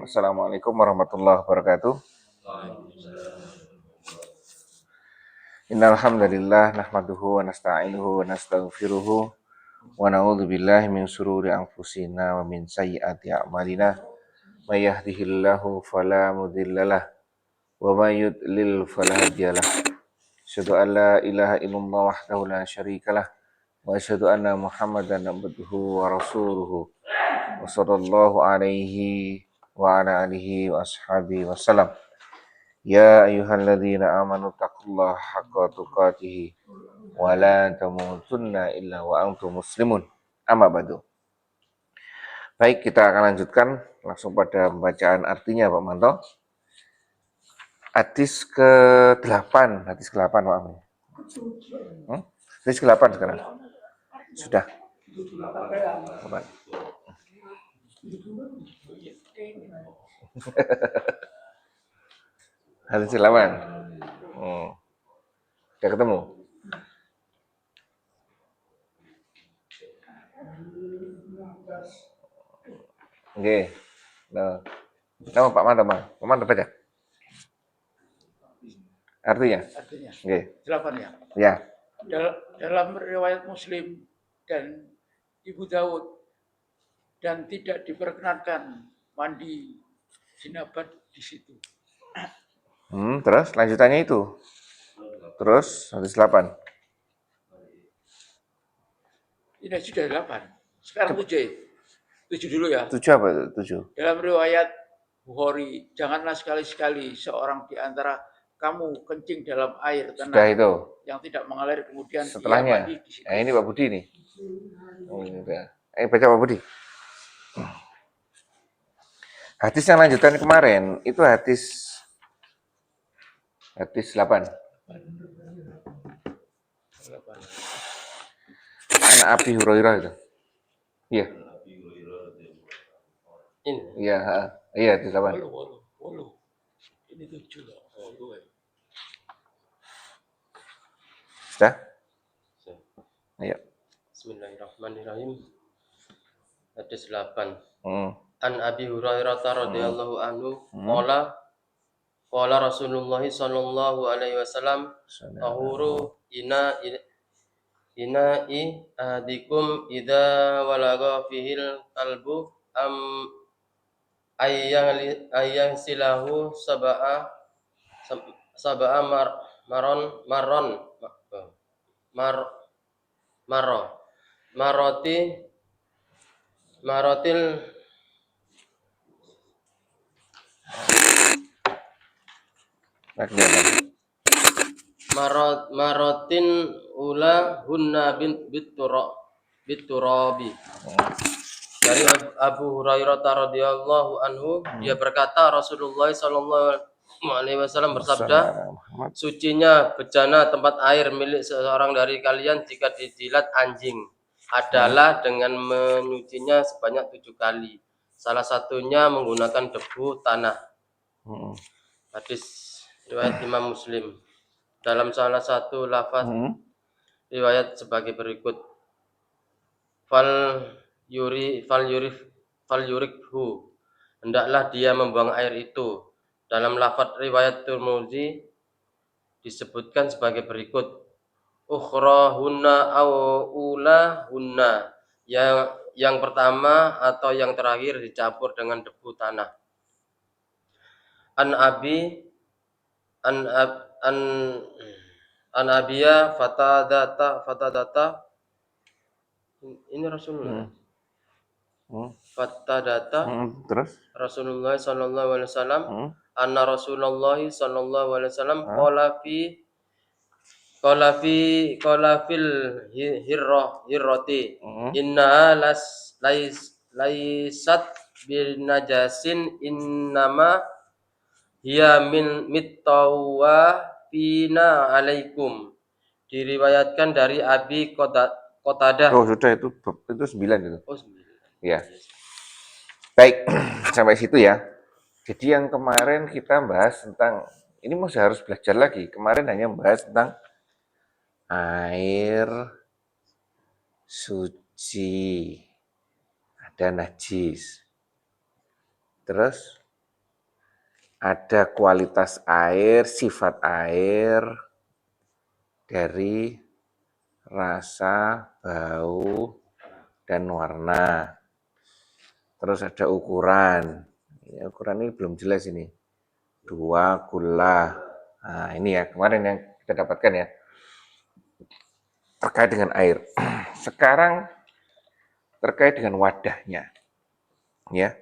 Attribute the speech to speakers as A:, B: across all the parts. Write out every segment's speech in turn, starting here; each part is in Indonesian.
A: Bismillahirrahmanirrahim. Assalamualaikum warahmatullahi wabarakatuh. Innal hamdalillah nahmaduhu wa nasta'inuhu wa nastaghfiruhu wa na'udzu billahi min shururi anfusina wa min sayyiati a'malina. May yahdihillahu fala mudhillalah wa may yudlil fala hadiyalah. Asyhadu an la ilaha illallah wahdahu la syarikalah wa asyhadu anna Muhammadan abduhu wa rasuluhu wa sallallahu alaihi wa ala alihi wa ashabihi wasallam. Ya ayyuhalladzina amanu taqullaha haqqa tuqatih wa la tamutunna illa wa antum muslimun. Amma ba'du. Baik, kita akan lanjutkan langsung pada pembacaan artinya Pak Manto. Hadis ke-8, hadis ke-8 Pak Amin. Hadis ke-8 sekarang. Sudah. 8. Hadis ke-8. Udah ketemu? Oke. Nah, nama Pak Mantap, Bang. Pak Mantap baca. Artinya? Oke.
B: 8 ya.
A: Ya.
B: Dalam riwayat Muslim dan Ibu Daud dan tidak diperkenankan mandi jinabat di situ.
A: Terus lanjutannya itu. Terus hadis 8.
B: Ini sudah 8. Sekarang 7. 7 dulu ya.
A: 7 apa? 7.
B: Dalam riwayat Bukhari, janganlah sekali-sekali seorang di antara kamu kencing dalam air
A: Sudah
B: tanah
A: itu.
B: yang tidak mengalir kemudian
A: Setelahnya.
B: ia mandi di situ.
A: Nah, ini Pak Budi nih. Baca Pak Budi. Hadis yang lanjutan kemarin itu hadis 8. Anak Abi Hurairah itu. Iya.
C: Ini.
A: Iya, iya hadis 8.
B: Ini 7 loh.
A: Sudah? Ayo.
C: Bismillahirrahmanirrahim. Hadis 8.
A: Hmm.
C: An Abi Hurairah radhiyallahu anhu qala Rasulullah sallallahu alaihi wasallam tahuru ina'i ahadikum idza walaga fihil kalbu ayyang silahu sab'a marotil marotin ula hunna biturabi. Dari Abu Hurairah radhiyallahu anhu, dia berkata Rasulullah sallallahu alaihi wasallam bersabda, sucinya bejana tempat air milik seseorang dari kalian jika dijilat anjing adalah dengan menyucinya sebanyak 7 kali. Salah satunya menggunakan debu tanah. Hadis riwayat Imam Muslim. Dalam salah satu lafaz riwayat sebagai berikut. Fal yurikhu, hendaklah dia membuang air itu. Dalam lafaz riwayat Tirmidzi disebutkan sebagai berikut. Ukhrahunna aw ulahunna, yang pertama atau yang terakhir dicampur dengan debu tanah. An Abiya fatadata ini Rasulullah. Fatadata
A: Terus
C: Rasulullah sallallahu alaihi wasallam anna Rasulullah sallallahu alaihi wasallam qala fil hirrati inna laysat bin najasin innama hiya min mittawafina alaikum. Diriwayatkan dari Abi Qatadah.
A: Oh, sudah itu 9 itu.
C: Oh, 9.
A: Ya. Baik, sampai situ ya. Jadi yang kemarin kita bahas tentang ini masih harus belajar lagi. Kemarin hanya membahas tentang air suci, ada najis. Terus ada kualitas air, sifat air dari rasa, bau, dan warna. Terus ada ukuran. Ukuran ini belum jelas ini. 2 gula. Nah, ini ya kemarin yang kita dapatkan ya. Terkait dengan air. Sekarang terkait dengan wadahnya. Ya.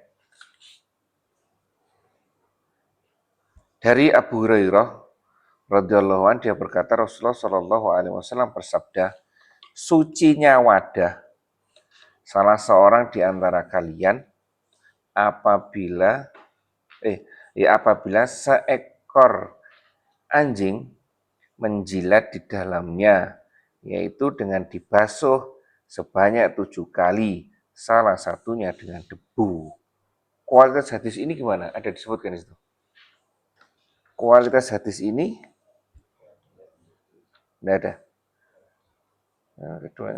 A: Dari Abu Hurairah radhiyallahu anhu dia berkata Rasulullah Shallallahu alaihi wasallam bersabda, sucinya wadah salah seorang di antara kalian apabila apabila seekor anjing menjilat di dalamnya, yaitu dengan dibasuh sebanyak 7 kali, salah satunya dengan debu. Kualitas hadis ini gimana? Ada disebutkan di situ. Kualitas hadis ini tidak ada. Yang kedua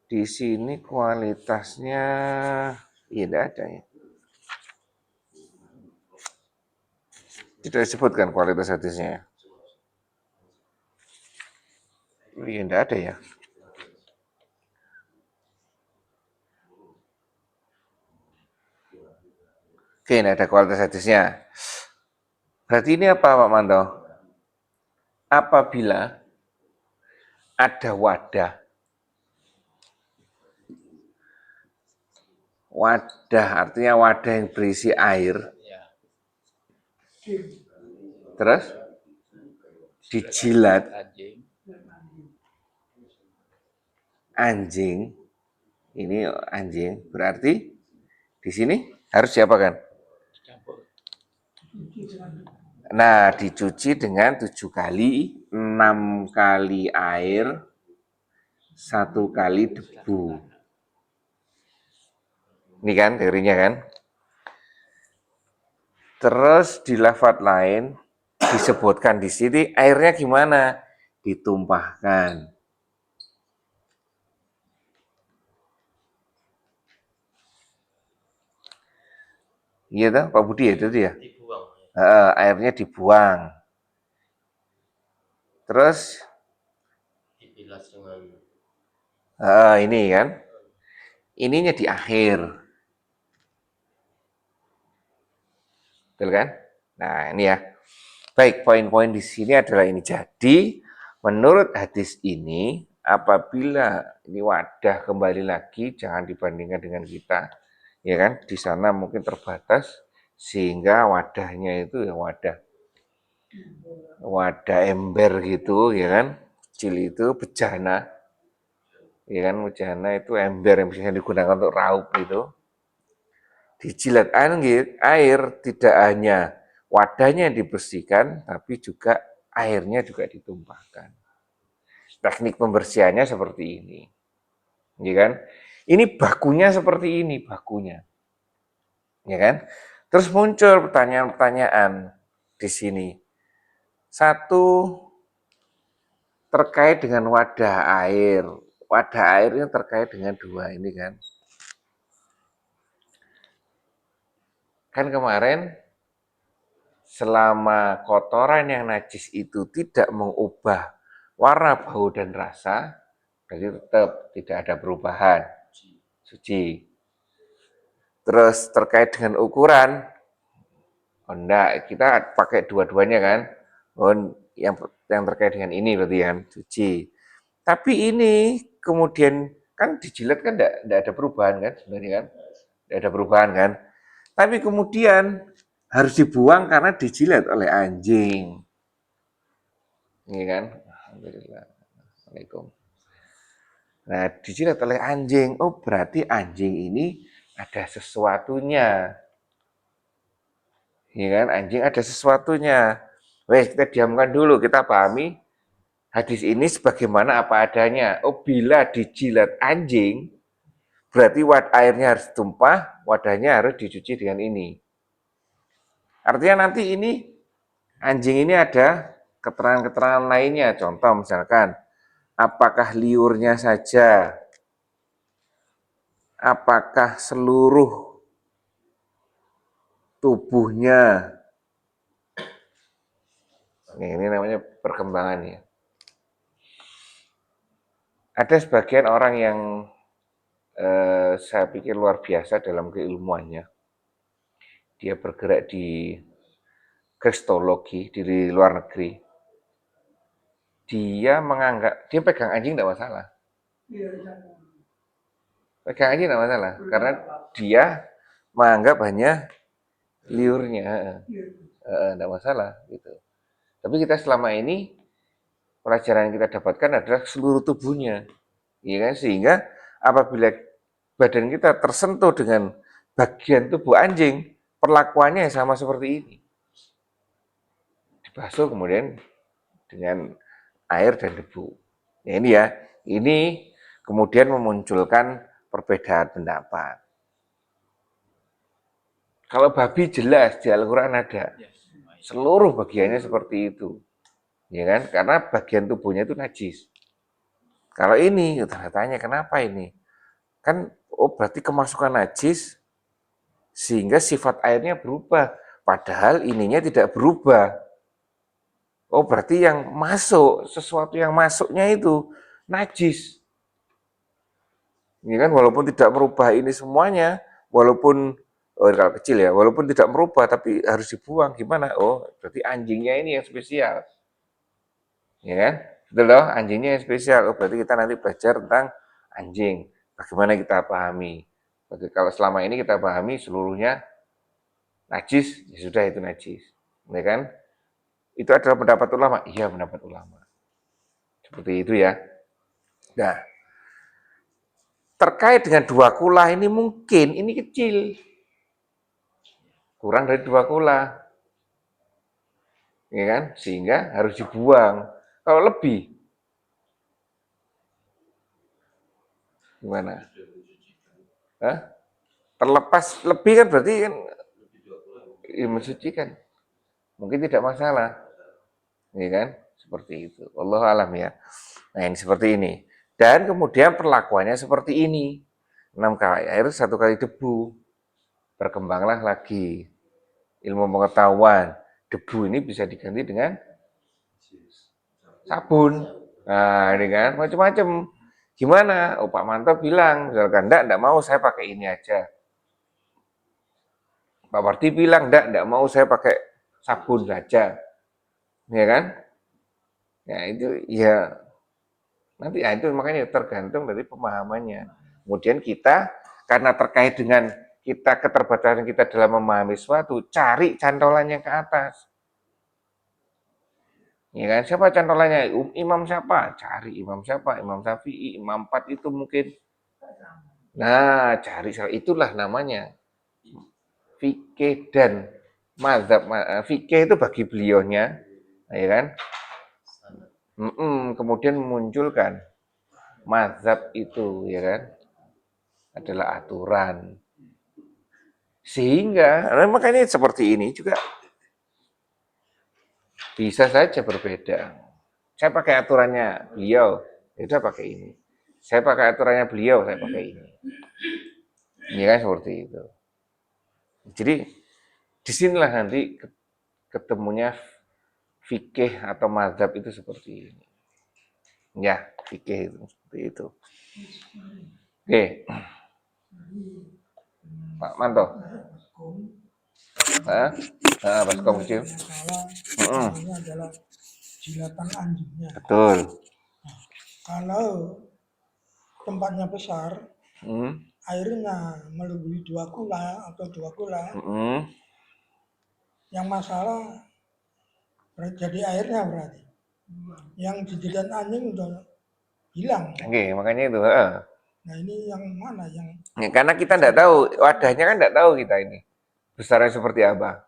A: di sini kualitasnya tidak ada ya. Tidak disebutkan kualitas hadisnya. Iya, tidak ada ya. Oke, tidak ada kualitas hadisnya. Berarti ini apa Pak Manto? Apabila ada wadah artinya wadah yang berisi air, terus dijilat anjing, ini anjing, berarti di sini harus diapakan? Nah, dicuci dengan 7 kali, 6 kali air, 1 kali debu. Ini kan teorinya kan. Terus di lafadz lain disebutkan di sini airnya gimana? Ditumpahkan. Iya toh, Pak Budi ya itu ya.
C: Dibuang.
A: Airnya dibuang. Terus
C: Dibilas dengan
A: ini kan. Ininya di akhir. Betul kan? Nah, ini ya. Baik, poin-poin di sini adalah ini. Jadi, menurut hadis ini, apabila ini wadah kembali lagi, jangan dibandingkan dengan kita, ya kan? Di sana mungkin terbatas, sehingga wadahnya itu ya wadah ember gitu, ya kan? Kecil itu bejana, ya kan? Bejana itu ember yang biasanya digunakan untuk raup gitu. Dijilat air tidak hanya wadahnya yang dibersihkan, tapi juga airnya juga ditumpahkan. Teknik pembersihannya seperti ini, ya kan? Ini bakunya seperti ini, bakunya, ya kan? Terus muncul pertanyaan-pertanyaan di sini. Satu, terkait dengan wadah air. Wadah airnya terkait dengan 2 ini kan. Kan kemarin selama kotoran yang najis itu tidak mengubah warna, bau, dan rasa, berarti tetap tidak ada perubahan, suci. Terus terkait dengan ukuran, enggak, kita pakai dua-duanya kan, yang terkait dengan ini berarti kan, suci. Tapi ini kemudian kan dijilat kan enggak ada perubahan kan, sebenarnya kan, enggak ada perubahan kan. Tapi kemudian harus dibuang karena dijilat oleh anjing. Ini kan? Alhamdulillah. Assalamualaikum. Nah, dijilat oleh anjing. Oh, berarti anjing ini ada sesuatunya. Ya kan? Anjing ada sesuatunya. Wes, kita diamkan dulu, kita pahami hadis ini sebagaimana apa adanya. Oh, bila dijilat anjing, berarti airnya harus tumpah, wadahnya harus dicuci dengan ini. Artinya nanti ini anjing ini ada keterangan-keterangan lainnya. Contoh misalkan, apakah liurnya saja, apakah seluruh tubuhnya. Ini namanya perkembangan ya. Ada sebagian orang yang saya pikir luar biasa dalam keilmuannya. Dia bergerak di kristologi di luar negeri. Dia menganggap, dia pegang anjing tidak masalah. Pegang anjing tidak masalah, karena dia menganggap hanya liurnya, tidak masalah gitu. Tapi kita selama ini pelajaran yang kita dapatkan adalah seluruh tubuhnya, ya kan? Sehingga apabila badan kita tersentuh dengan bagian tubuh anjing, perlakuannya sama seperti ini. Dibasuh kemudian dengan air dan debu. Ya ini ya, ini kemudian memunculkan perbedaan pendapat. Kalau babi jelas di Al-Quran ada, seluruh bagiannya seperti itu, ya kan? Karena bagian tubuhnya itu najis. Kalau ini, tanya kenapa ini? Kan, berarti kemasukan najis sehingga sifat airnya berubah. Padahal ininya tidak berubah. Berarti yang masuk, sesuatu yang masuknya itu najis. Ini kan walaupun tidak merubah ini semuanya, walaupun kalau kecil ya, walaupun tidak merubah tapi harus dibuang, gimana? Berarti anjingnya ini yang spesial. Ya kan? Betul loh, anjingnya yang spesial. Berarti kita nanti belajar tentang anjing. Bagaimana kita pahami? Berarti kalau selama ini kita pahami seluruhnya najis, ya sudah itu najis. Ya kan? Itu adalah pendapat ulama. Iya, pendapat ulama. Seperti itu ya. Nah, terkait dengan dua kula ini mungkin ini kecil. Kurang dari dua kula. Ya kan? Sehingga harus dibuang. Kalau lebih, gimana? Terlepas lebih kan berarti kan ya, mensucikan. Mungkin tidak masalah. Ya kan? Seperti itu. Allah alam ya. Nah, ini seperti ini. Dan kemudian perlakuannya seperti ini. 6 kali air, 1 kali debu. Berkembanglah lagi ilmu pengetahuan. Debu ini bisa diganti dengan sabun. Nah, ini kan macam-macam. Gimana? Pak Manto bilang, misalkan, enggak mau saya pakai ini aja. Pak Wardi bilang, enggak mau saya pakai sabun saja. Ya kan? Ya itu ya nanti itu makanya tergantung dari pemahamannya. Kemudian kita karena terkait dengan kita keterbatasan kita dalam memahami sesuatu, cari cantolannya ke atas. Ya kan? Siapa cantolannya? Imam siapa? Cari imam siapa? Imam Syafi'i, Imam 4 itu mungkin. Nah, cari itulah namanya fikih dan mazhab. Fikih itu bagi beliaunya, ya kan? Kemudian memunculkan mazhab itu, ya kan, adalah aturan. Sehingga, makanya seperti ini juga bisa saja berbeda. Saya pakai aturannya beliau, ya pakai ini. Saya pakai aturannya beliau, saya pakai ini. Ini kan seperti itu. Jadi, disinilah nanti ketemunya fikih atau mazhab itu seperti ini. Ya, fikih itu seperti itu. Oke. Pak Manto. Baskom kecil.
D: Ini adalah jilatan anjingnya.
A: Betul.
D: Kalau tempatnya besar, airnya melebihi 2 kula atau 2 kula, yang masalah jadi airnya berarti. Yang dijilat anjing udah hilang.
A: Oke, makanya itu.
D: Nah ini yang mana yang?
A: Ya, karena kita tidak tahu, wadahnya kan tidak tahu kita ini besarnya seperti apa.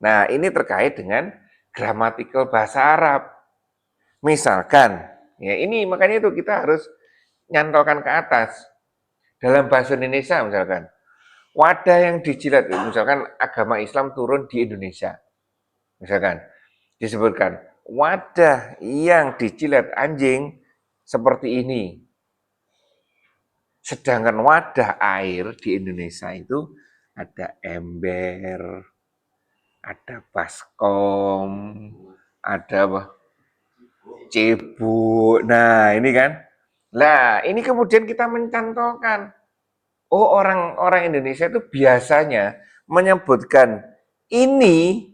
A: Nah ini terkait dengan gramatikal bahasa Arab. Misalkan, ya ini makanya itu kita harus nyantolkan ke atas. Dalam bahasa Indonesia misalkan, wadah yang dijilat, misalkan agama Islam turun di Indonesia. Misalkan, disebutkan, wadah yang dijilat anjing seperti ini. Sedangkan wadah air di Indonesia itu ada ember, ada baskom, ada apa? Cebok. Nah, ini kan. Nah, ini kemudian kita mencantolkan. Oh, orang-orang Indonesia itu biasanya menyebutkan ini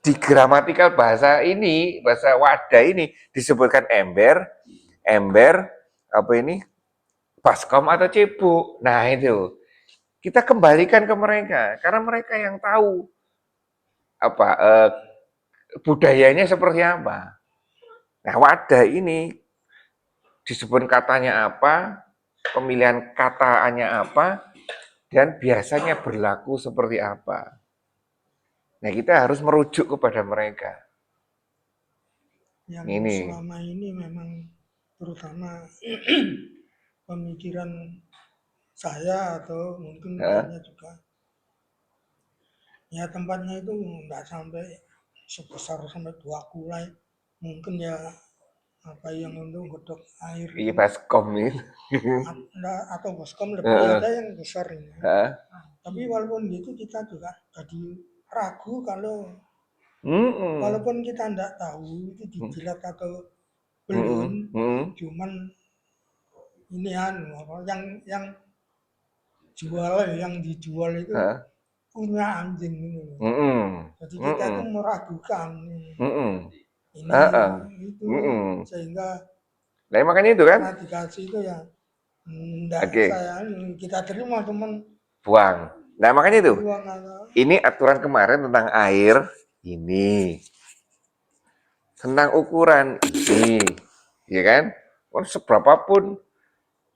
A: di gramatikal bahasa ini, bahasa wadah ini disebutkan ember, apa ini, baskom atau cebok. Nah, itu. Kita kembalikan ke mereka karena mereka yang tahu apa budayanya seperti apa. Nah, wadah ini disebut katanya apa, pemilihan katanya apa, dan biasanya berlaku seperti apa. Nah, kita harus merujuk kepada mereka.
D: Yang
A: Ini.
D: selama ini memang terutama pemikiran saya atau mungkin lainnya juga, ya tempatnya itu nggak sampai sebesar sampai 2 kulai, mungkin ya apa yang untuk godok air
A: Iya,
D: itu,
A: baskom ini.
D: atau baskom lebih ada yang besar ini.
A: Heeh.
D: Tapi walaupun gitu kita juga jadi ragu kalau
A: Mm-mm.
D: walaupun kita nggak tahu itu dijilat atau
A: Mm-mm.
D: belum, cuman ini yang yang dijual itu
A: Heeh.
D: punya anjing ini.
A: Mm-mm.
D: Jadi kita
A: Mm-mm.
D: itu meragukan
A: Mm-mm.
D: ini
A: Heeh.
D: itu,
A: Mm-mm.
D: sehingga
A: Nah, makanya itu kan.
D: setelah dikasih itu ya enggak,
A: Oke,
D: kita terima cuman
A: buang. Nah, makanya itu.
D: buang atau
A: Ini aturan kemarin tentang air ini. Tentang ukuran ini. Ya kan? Seberapapun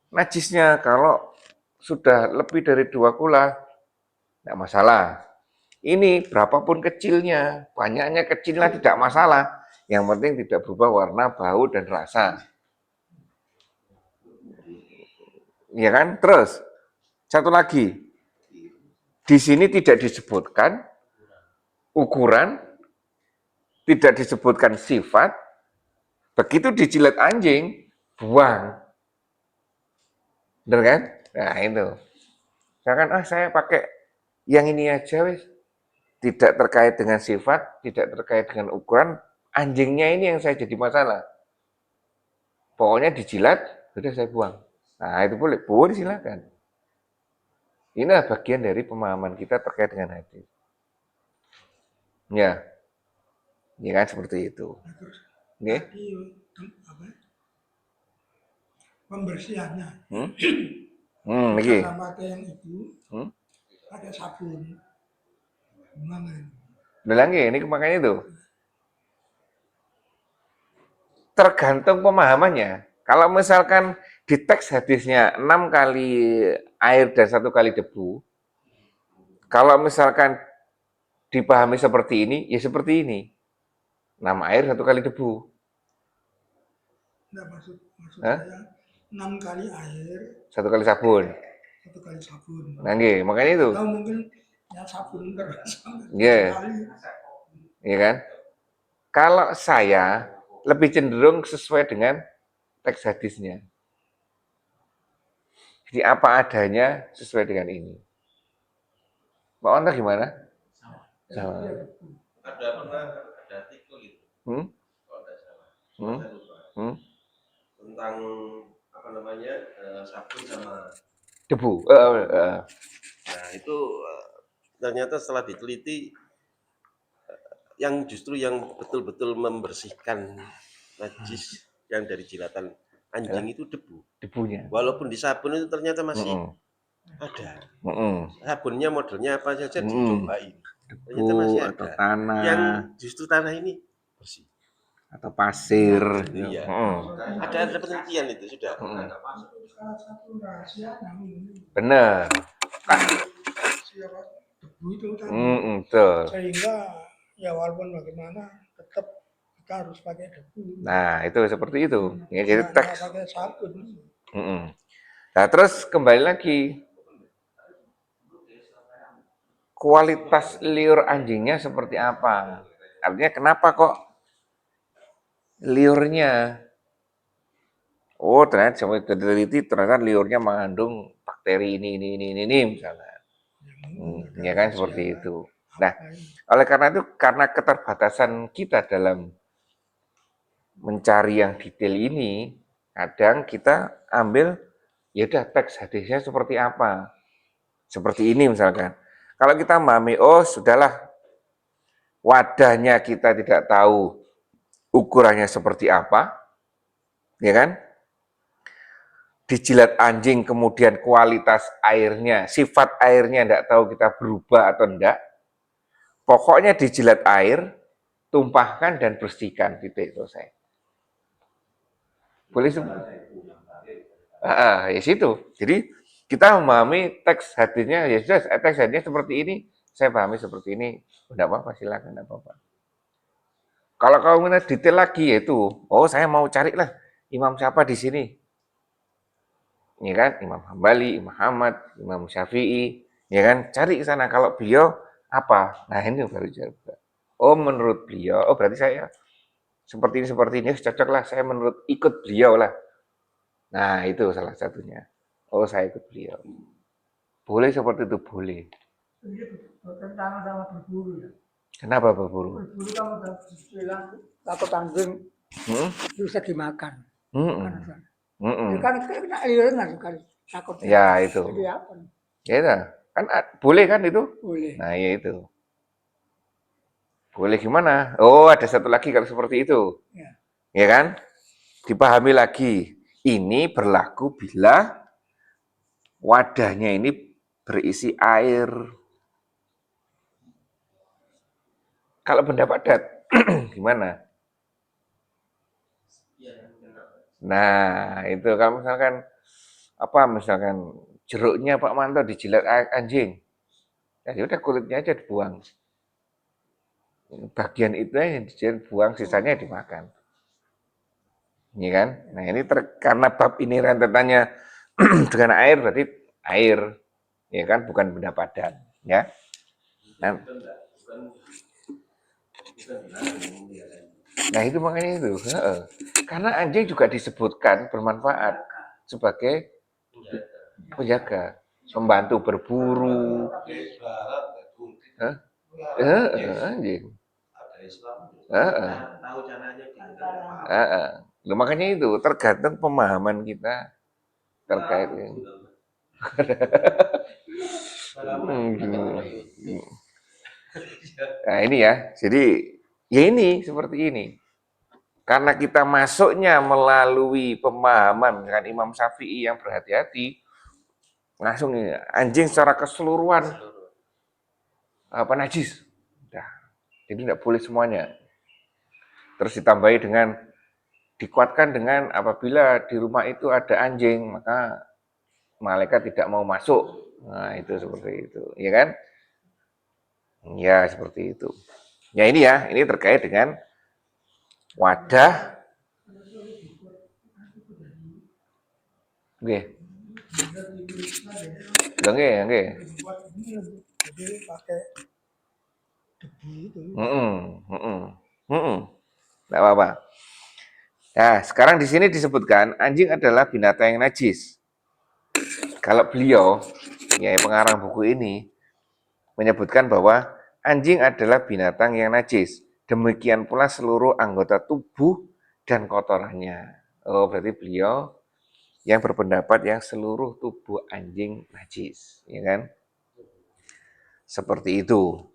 A: najisnya, kalau sudah lebih dari 2 kula, tidak masalah. Ini berapapun kecilnya, banyaknya kecilnya tidak masalah. Yang penting tidak berubah warna, bau, dan rasa. Ya kan? Terus, satu lagi. Di sini tidak disebutkan ukuran, tidak disebutkan sifat. Begitu dijilat anjing, buang. Benar kan? Nah, itu. Jangan, saya pakai yang ini aja, wis. Tidak terkait dengan sifat, tidak terkait dengan ukuran, anjingnya ini yang saya jadi masalah. Pokoknya dijilat, sudah saya buang. Nah, itu boleh silakan. Ini bagian dari pemahaman kita terkait dengan hadis. Ya, ya kan seperti itu.
D: terus
A: Oke?
D: tadi apa, pembersihannya
A: Oke.
D: cara pakai yang itu
A: Hmm?
D: pakai sabun gimana ini?
A: Udah lagi, ini makanya itu. Tergantung pemahamannya. Kalau misalkan di teks hadisnya 6 kali air dan 1 kali debu, kalau misalkan dipahami seperti ini, ya seperti ini. 6 air 1 kali debu.
D: Nggak, maksud
A: Hah?
D: saya 6 kali air
A: 1 kali sabun.
D: 1 kali sabun.
A: Nah, makanya itu.
D: Atau mungkin ya sabun terus
A: Iya.
D: kali.
A: Iya kan? Kalau saya lebih cenderung sesuai dengan teks hadisnya. Jadi apa adanya sesuai dengan ini. Mbak Onta gimana? Sama.
C: Ada artikel gitu
A: Hmm?
C: kalau tidak salah.
A: Hmm?
C: Saya lupa.
A: Tentang
C: Apa namanya, sabun sama
A: debu.
C: nah itu ternyata setelah diteliti yang justru yang betul-betul membersihkan najis yang dari jilatan anjing itu debu.
A: Debunya.
C: Walaupun di sabun itu ternyata masih ada. Sabunnya modelnya apa saja dicobain. Ternyata
A: Debu
C: masih
A: atau
C: ada.
A: tanah.
C: Yang justru tanah ini bersih.
A: Atau pasir.
C: Iya. Ada penelitian itu sudah.
D: Salah satu rahasia
A: Benar.
D: siapa debu itu tadi.
A: Betul.
D: Sehingga ya walaupun bagaimana tetap kita harus pakai debu.
A: Nah, itu seperti itu. Ya, jadi
D: Nggak
A: teks.
D: pakai sabun.
A: Nah, terus kembali lagi. Kualitas liur anjingnya seperti apa? Artinya kenapa kok liurnya? Oh, ternyata sampai terteliti ternyata liurnya mengandung bakteri ini misalnya. Ya kan seperti itu. Nah, oleh karena itu, karena keterbatasan kita dalam mencari yang detail ini, kadang kita ambil ya udah teks hadisnya seperti apa. Seperti ini misalkan. Kalau kita memahami, oh sudahlah, wadahnya kita tidak tahu ukurannya seperti apa, ya kan? Dijilat anjing kemudian kualitas airnya, sifat airnya tidak tahu kita berubah atau enggak. Pokoknya dijilat air, tumpahkan dan bersihkan, titik selesai. Boleh semua. Ya situ. Jadi kita memahami teks hadisnya, ya sudah teks hadisnya seperti ini, saya pahami seperti ini, tidak apa-apa, silakan, tidak apa-apa. Kalau kamu minta detail lagi yaitu, oh saya mau carilah imam siapa di sini, ya kan, Imam Hambali, Imam Ahmad, Imam Syafi'i, ya kan, cari ke sana. Kalau beliau apa? Nah ini baru jawab. Oh menurut beliau, oh berarti saya seperti ini, cocok lah, saya menurut ikut beliau lah. Nah itu salah satunya. Oh saya ikut beliau. Boleh seperti itu, boleh.
D: Bertentangan sama berburu ya.
A: Kenapa berburu?
D: Berburu kamu bilang takut anjing bisa dimakan. Ya kan kena iuran kan takut.
A: Ya itu.
D: Jadi apa?
A: Ya itu. Kan boleh kan itu?
D: Boleh.
A: Nah ya itu. Boleh gimana? Oh ada satu lagi kalau seperti itu. Ya kan? Dipahami lagi. Ini berlaku bila wadahnya ini berisi air. Kalau benda padat, gimana? Nah, itu kalau misalkan jeruknya Pak Manto dijilat anjing. Ya udah kulitnya aja dibuang. Bagian itu yang dibuang, sisanya dimakan. Iya kan? Nah, ini karena bab ini rentetannya dengan air, berarti air. Ya kan, bukan benda padat, ya. Nah, itu makanya itu. Karena anjing juga disebutkan bermanfaat sebagai penjaga, membantu berburu. Anjing. Makanya itu tergantung pemahaman kita terkait ini. Nah ini ya, jadi ya ini seperti ini. Karena kita masuknya melalui pemahaman dengan Imam Syafi'i yang berhati-hati, langsung anjing secara keseluruhan apa najis. Nah, jadi tidak boleh semuanya. Terus ditambahi dengan dikuatkan dengan apabila di rumah itu ada anjing, maka malaikat tidak mau masuk. Nah, itu seperti itu, ya kan? Ya, seperti itu. Ya ini ya, ini terkait dengan wadah. Oke. Oke.
D: Jadi pakai debu itu.
A: Tidak apa-apa. Nah, sekarang di sini disebutkan anjing adalah binatang yang najis. Kalau beliau, ya pengarang buku ini, menyebutkan bahwa anjing adalah binatang yang najis. Demikian pula seluruh anggota tubuh dan kotorannya. Oh, berarti beliau yang berpendapat yang seluruh tubuh anjing najis, ya kan? Seperti itu.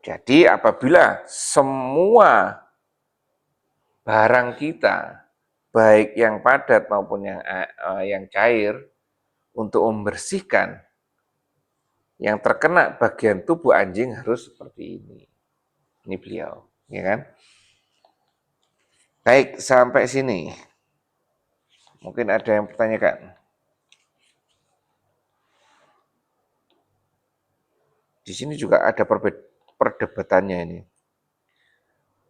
A: Jadi apabila semua barang kita, baik yang padat maupun yang cair, untuk membersihkan yang terkena bagian tubuh anjing harus seperti ini. Ini beliau, ya kan? Baik, sampai sini. Mungkin ada yang pertanyakan. Di sini juga ada perdebatannya ini.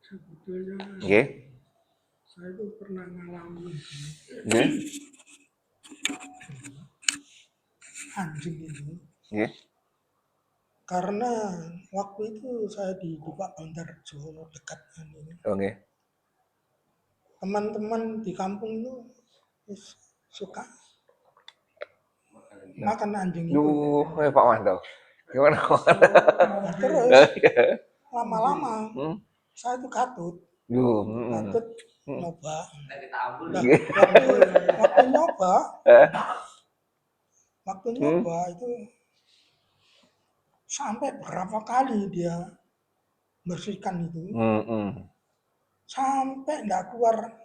D: Sebetulnya saya itu pernah ngalamin anjing itu. Karena waktu itu saya di Pak Bantarjo dekat ini. Teman-teman di kampung itu suka makan anjing itu.
A: Duh, Pak Manto. Gimana?
D: Nah, terus lama-lama saya itu katut
A: Duh.
D: nyoba. Nah, waktu nyoba itu sampai berapa kali dia bersihkan itu, sampai enggak keluar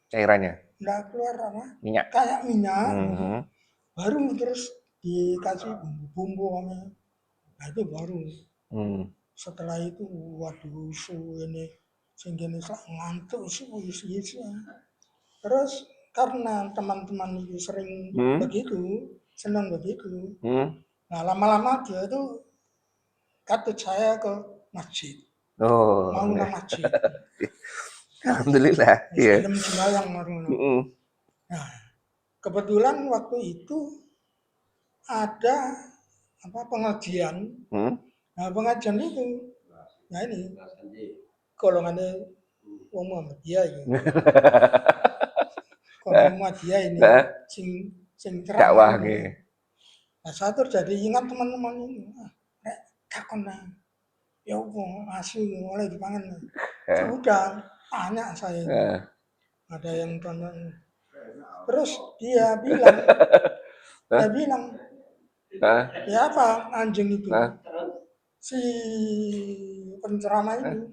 A: cairannya,
D: enggak keluar apa?
A: minyak.
D: Kayak minyak. Baru terus dikasih bumbu-bumbu. Nah itu baru. Setelah itu waduh ini sehingga ngantuk isi. Terus karena teman-teman itu sering begitu, senang begitu. Nah lama-lama dia itu katut saya ke masjid. Mau ke masjid.
A: Alhamdulillah. Iya.
D: Sebelum sembahyang. Nah kebetulan waktu itu ada pengajian. Nah pengajian itu, nah ini golongannya wong Muhammadiyah ini. Golongan Muhammadiyah ini sing ceramah ini. Nah saya tuh jadi ingat teman-teman ini. Rek takon nah. Ya Allah, asu mulai dipangan. Sudah tanya saya. Ada yang tanya. Terus dia bilang, ya apa anjing itu? Si penceramah ini.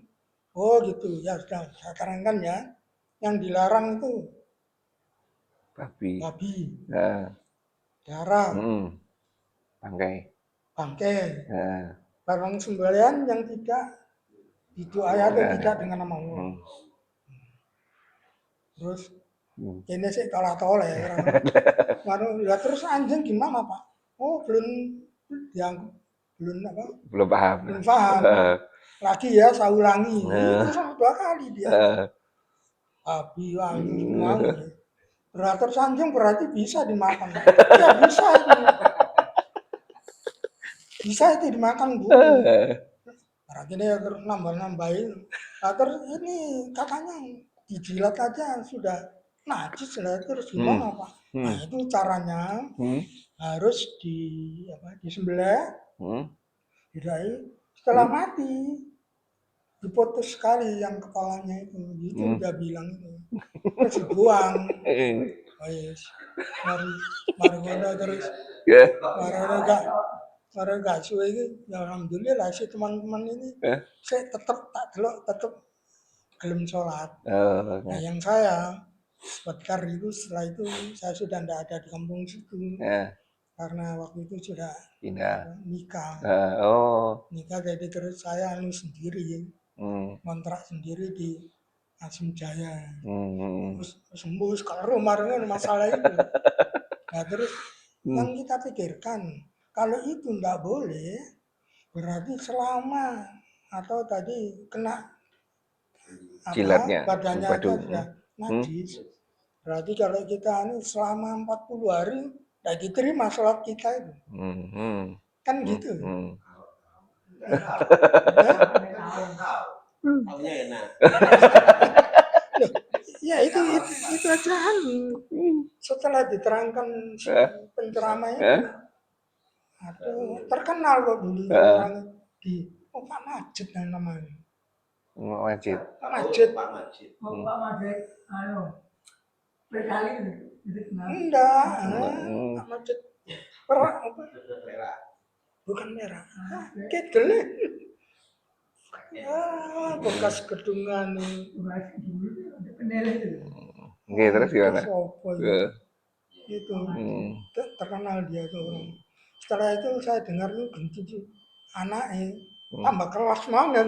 D: Oh gitu, ya sudah saya terangkan ya. Yang dilarang itu babi, darah, bangkai, barang sembelihan yang tidak didoai atau tidak dengan nama Allah. Terus ini sih tolak-tolak ya. Terus anjing gimana Pak? Oh belum
A: paham.
D: Lagi ya saya ulangi. Itu sampai 2 kali dia. Babi anjing mau. Terus anjing berarti bisa dimakan. Ya bisa itu. Bisa itu dimakan Bu. Berarti dia terus nambah-nambahin. Nah, terus ini katanya dijilat aja sudah najis lah. Terus gimana Pak? Nah itu caranya harus disembelih, diraih. Setelah mati dipotong sekali yang kepalanya itu. Itu dia bilang itu. Terus dibuang. Wes, mari terus. Mari gak suwe ini, ya alhamdulillah si teman-teman ini saya tetap belum sholat. Nah yang saya sebentar itu setelah itu saya sudah tidak ada di kampung situ. Karena waktu itu sudah nikah. Nikah jadi terus saya sendiri, kontrak sendiri di Asim Jaya. Terus sembuh sekarang kemarin masalah itu. Nah terus yang kita pikirkan kalau itu tidak boleh berarti selama atau tadi kena
A: jilatnya,
D: badannya itu sudah najis. Berarti kalau kita ini selama 40 hari tidak diterima sholat kita itu. Kan gitu. Ya itu aja. Setelah diterangkan penceramah itu, terkenal kok dulu orang di Pak Majid namanya.
A: Majid.
D: Pak Majid. Pak Majid. Enggak. Pak Majid. Bukan merah. Kidul. Bekas gedungan.
A: Oke, terus gimana?
D: Itu terkenal dia itu orang. Setelah itu saya dengar itu genci anaknya tambah keras banget.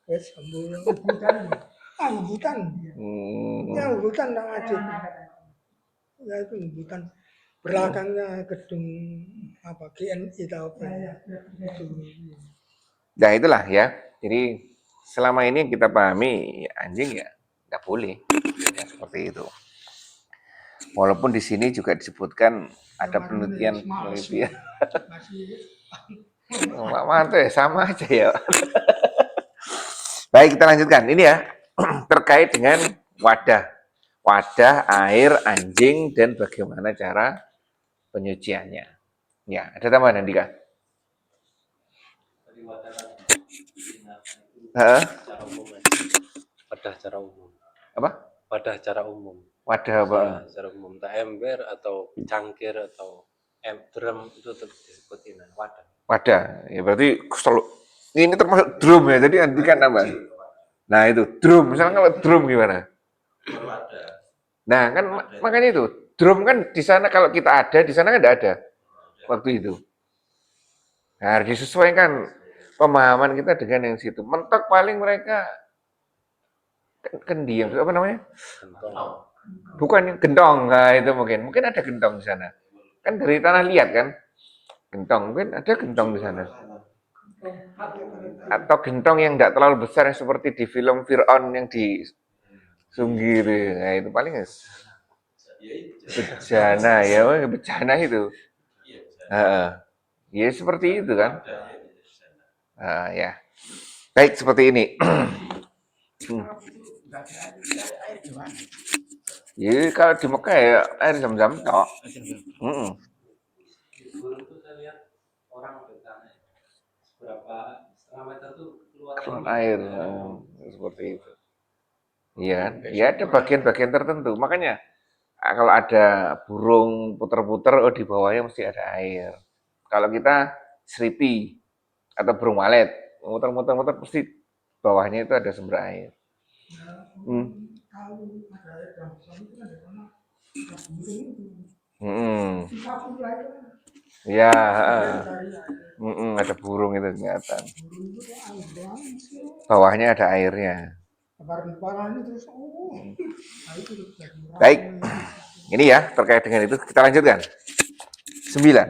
D: Wes sembuh. Hutan. Ya hutan tak wajib. Ya itu hutan. Belakangnya gedung GNI atau apa. Itu.
A: Nah itulah ya. Jadi selama ini yang kita pahami anjing ya nggak boleh ya, seperti itu. Walaupun di sini juga disebutkan ada penelitian. Mantap ya, sama aja ya. Baik, kita lanjutkan. Ini ya terkait dengan wadah, air, anjing dan bagaimana cara penyuciannya. Ya, ada tambahan Andika? Hah?
C: Pada secara umum.
A: Apa?
C: Pada secara umum.
A: Wadah apa?
C: Secara umum. Tak ember atau cangkir atau drum itu disebut ini wadah.
A: Wadah. Ya berarti selalu ini termasuk drum ya. Jadi Andika nambah. Nah itu drum. Misalnya kalau drum gimana? Nah kan makanya itu drum kan di sana kalau kita ada di sana kan tidak ada waktu itu. Nah, harus disesuaikan pemahaman kita dengan yang situ. Mentok paling mereka kendiam apa namanya? Bukan yang gentong. Nah, itu mungkin ada gentong di sana. Kan dari tanah liat kan? Gentong mungkin ada gentong di sana. Atau gentong yang tidak terlalu besar yang seperti di film Fir'aun yang di Sunggir. Nah, itu paling bejana ya, bejana itu. Ya seperti itu kan. Ya. Baik seperti ini. Jadi kalau di Mekah ya air zam-zam tok.
C: Itu saya lihat orang bertanya berapa setengah meter tuh keluar
A: air seperti itu. Iya, ya ada bagian-bagian tertentu. Makanya kalau ada burung puter-puter, oh di bawahnya mesti ada air. Kalau kita seripi atau burung walet, muter-muter pasti bawahnya itu ada sumber air.
D: Kalau ada air yang besar itu kan di mana ada burung itu.
A: Ya, ada burung itu kelihatan. Bawahnya ada airnya. Baik, ini ya terkait dengan itu kita lanjutkan. 9.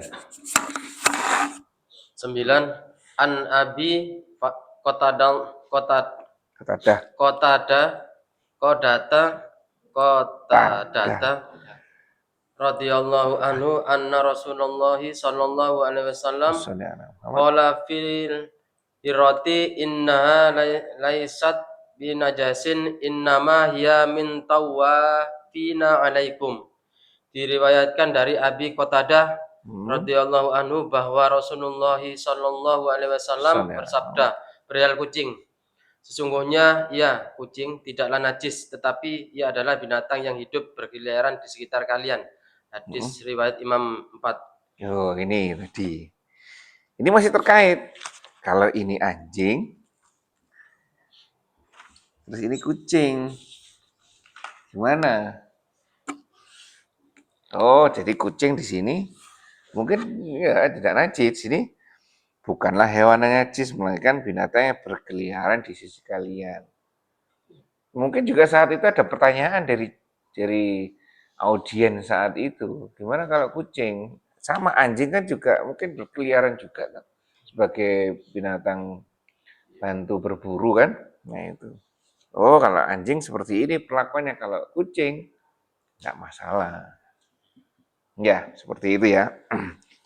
C: An Abi Qatadah radhiyallahu anhu anna Rasulullah sallallahu alaihi wasallam qala fil irati innaha laysat binajasin innama hiya min tawafina alaikum. Diriwayatkan dari Abi Qatadah radhiyallahu anhu bahwa Rasulullah sallallahu alaihi wasallam bersabda perihal kucing, sesungguhnya ya kucing tidaklah najis tetapi ia adalah binatang yang hidup berkeliaran di sekitar kalian. Hadis riwayat Imam 4.
A: Oh, ini tadi. Ini masih terkait. Kalau ini anjing, terus ini kucing. Gimana? Oh, jadi kucing di sini mungkin ya tidak najis. Sini bukanlah hewan yang najis, melainkan binatang yang berkeliaran di sisi kalian. Mungkin juga saat itu ada pertanyaan dari audiens saat itu. Gimana kalau kucing? Sama anjing kan juga mungkin berkeliaran juga kan. Sebagai binatang bantu berburu kan. Nah itu. Oh kalau anjing seperti ini perlakuannya, kalau kucing nggak masalah. Ya seperti itu ya.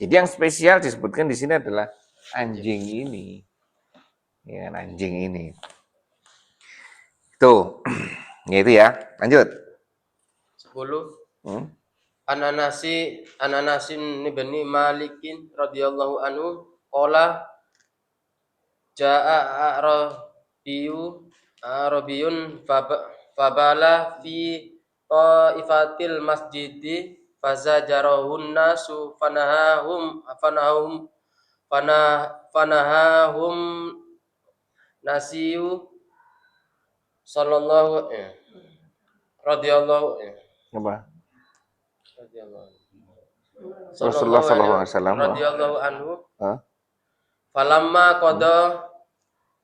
A: Jadi yang spesial disebutkan di sini adalah anjing ini. Ya anjing ini. Tuh. Ya itu ya. Lanjut.
C: 10. Ananasin ibni Malikin radhiyallahu anhu qala jaa arabiyun fabala fi taifatil masjidi fazajarahun nasu fanahahum nasiyu sallallahu radhiyallahu
A: Apa?
C: Rasulullah
A: sallallahu alaihi wasallam.
C: radhiyallahu anhu. Falamma qada